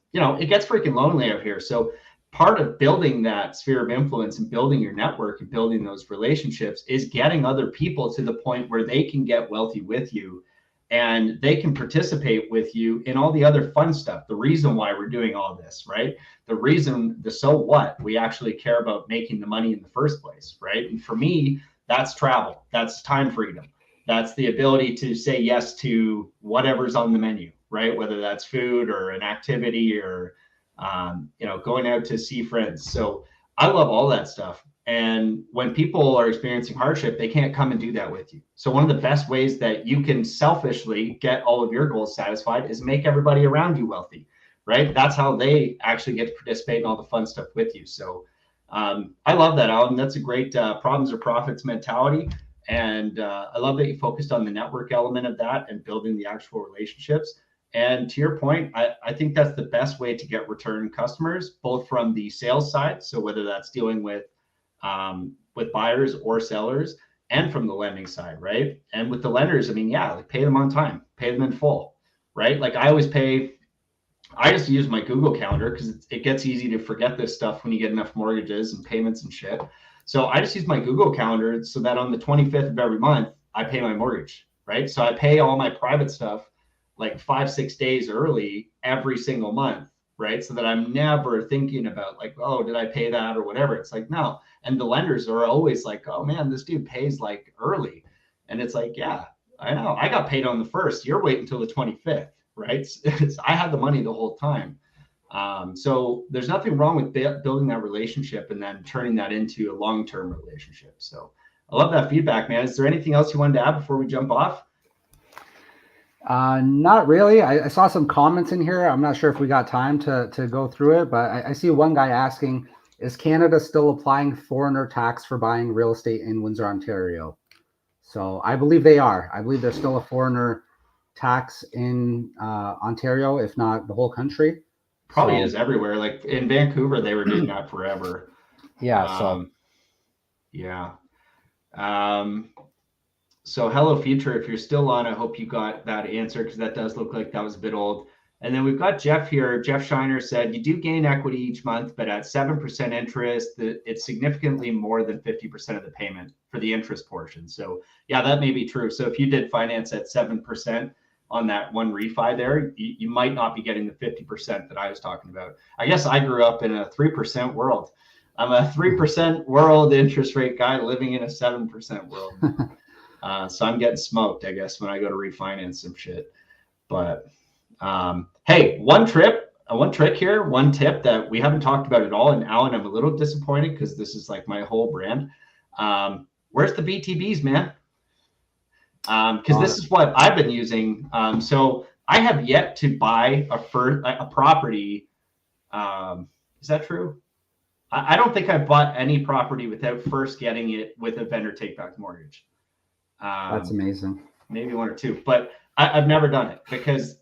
it gets freaking lonely out here. So part of building that sphere of influence and building your network and building those relationships is getting other people to the point where they can get wealthy with you and they can participate with you in all the other fun stuff. The reason why we're doing all this, right? The reason, the so what we actually care about making the money in the first place, right? And for me, that's travel, that's time freedom, that's the ability to say yes to whatever's on the menu, right? Whether that's food or an activity or going out to see friends. So I love all that stuff. And when people are experiencing hardship, they can't come and do that with you. So one of the best ways that you can selfishly get all of your goals satisfied is make everybody around you wealthy, right? That's how they actually get to participate in all the fun stuff with you. So I love that, Alan. That's a great problems or profits mentality. And I love that you focused on the network element of that and building the actual relationships. And to your point, I think that's the best way to get return customers, both from the sales side. So whether that's dealing with buyers or sellers, and from the lending side, right? And with the lenders, I mean, yeah, like pay them on time, pay them in full, right? Like I always pay. I just use my Google Calendar because it gets easy to forget this stuff when you get enough mortgages and payments and shit. So I just use my Google Calendar so that on the 25th of every month, I pay my mortgage, right? So I pay all my private stuff like 5-6 days early every single month, right? So that I'm never thinking about like, oh, did I pay that or whatever? It's like, no. And the lenders are always like, oh man, this dude pays like early. And it's like, yeah, I know. I got paid on the first. You're waiting until the 25th, right? I had the money the whole time. So there's nothing wrong with building that relationship and then turning that into a long-term relationship. So I love that feedback, man. Is there anything else you wanted to add before we jump off? Not really. I saw some comments in here. I'm not sure if we got time to go through it, but I see one guy asking, is Canada still applying foreigner tax for buying real estate in Windsor, Ontario? So I believe they are. I believe there's still a foreigner tax in Ontario, if not the whole country. Probably is everywhere. Like in Vancouver, they were doing that forever. Yeah. Yeah. So hello future, if you're still on, I hope you got that answer because that does look like that was a bit old. And then we've got Jeff here. Jeff Shiner said, you do gain equity each month, but at 7% interest, it's significantly more than 50% of the payment for the interest portion. So yeah, that may be true. So if you did finance at 7% on that one refi there, you might not be getting the 50% that I was talking about. I guess I grew up in a 3% world. I'm a 3% world interest rate guy living in a 7% world. So I'm getting smoked, I guess, when I go to refinance some shit. But hey, one trick here, one tip that we haven't talked about at all. And Alan, I'm a little disappointed because this is like my whole brand. Where's the BTBs, man? Because this is what I've been using. So I have yet to buy a property. Is that true? I don't think I've bought any property without first getting it with a vendor take back mortgage. That's amazing. Maybe one or two, but I've never done it because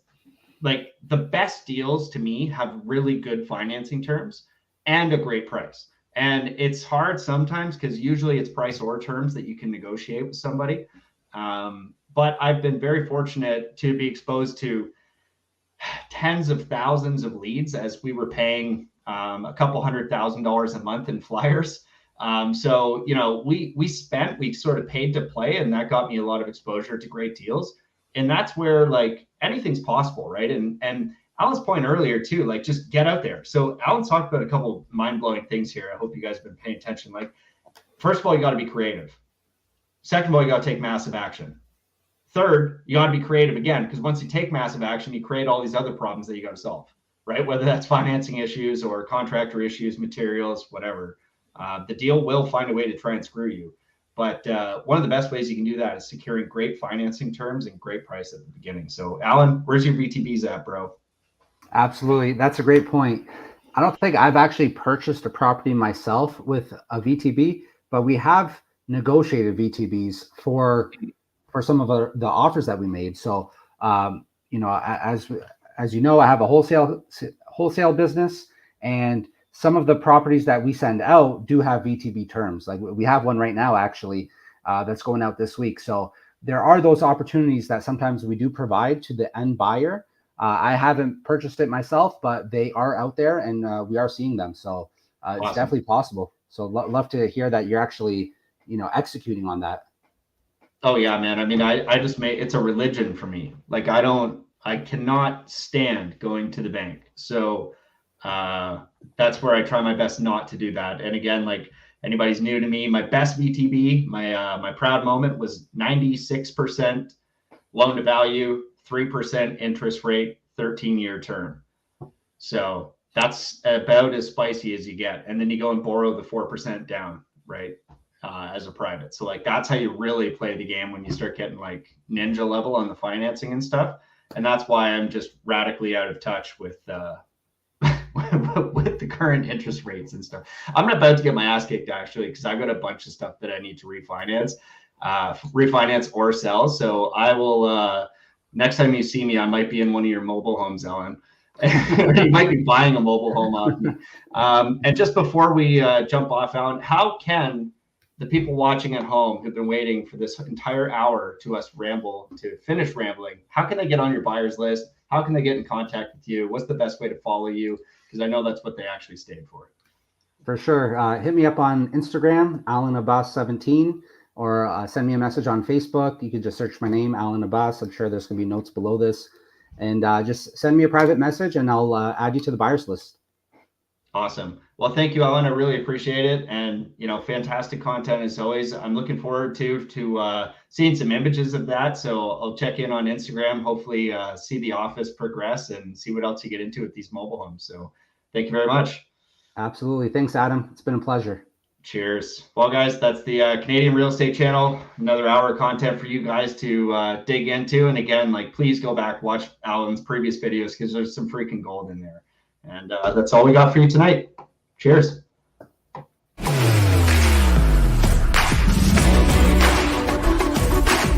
like the best deals to me have really good financing terms and a great price. And it's hard sometimes because usually it's price or terms that you can negotiate with somebody. But I've been very fortunate to be exposed to tens of thousands of leads as we were paying a couple $100,000 a month in flyers. So, we sort of paid to play, and that got me a lot of exposure to great deals. And that's where like anything's possible, right? And Alan's point earlier too, like just get out there. So Alan's talked about a couple mind-blowing things here. I hope you guys have been paying attention. Like, first of all, you got to be creative. Second of all, you got to take massive action. Third, you got to be creative again, because once you take massive action, you create all these other problems that you got to solve, right? Whether that's financing issues or contractor issues, materials, whatever. The deal will find a way to try and screw you. But one of the best ways you can do that is securing great financing terms and great price at the beginning. So, Alan, where's your VTBs at, bro? Absolutely. That's a great point. I don't think I've actually purchased a property myself with a VTB, but we have negotiated VTBs for some of the offers that we made. So, as you know, I have a wholesale business, and some of the properties that we send out do have VTB terms. Like we have one right now, actually, that's going out this week. So there are those opportunities that sometimes we do provide to the end buyer. I haven't purchased it myself, but they are out there, and we are seeing them. So Awesome. It's definitely possible. So love to hear that you're actually, executing on that. Oh yeah, man. I mean, I just made it's a religion for me. Like I cannot stand going to the bank. So that's where I try my best not to do that. And again, like anybody's new to me, my best BTB, my proud moment was 96% loan to value, 3% interest rate, 13-year term. So that's about as spicy as you get. And then you go and borrow the 4% down, right? As a private. So like that's how you really play the game when you start getting like ninja level on the financing and stuff. And that's why I'm just radically out of touch with with the current interest rates and stuff. I'm about to get my ass kicked actually because I've got a bunch of stuff that I need to refinance or sell. So I will next time you see me, I might be in one of your mobile homes, Ellen. Or you might be buying a mobile home off me. And just before we jump off, Alan, how can the people watching at home who've been waiting for this entire hour to finish rambling, how can they get on your buyers list? How can they get in contact with you? What's the best way to follow you? Because I know that's what they actually stayed for. For sure. Hit me up on Instagram, Alan Abbas 17, or send me a message on Facebook. You can just search my name, Alan Abbas. I'm sure there's going to be notes below this. And just send me a private message and I'll add you to the buyers list. Awesome. Well, thank you, Alan. I really appreciate it. And, fantastic content as always. I'm looking forward to seeing some images of that. So I'll check in on Instagram, hopefully see the office progress and see what else you get into with these mobile homes. So thank you very much. Absolutely. Thanks, Adam. It's been a pleasure. Cheers. Well, guys, that's the Canadian Real Estate Channel. Another hour of content for you guys to dig into. And again, please go back, watch Alan's previous videos because there's some freaking gold in there. And that's all we got for you tonight. Cheers.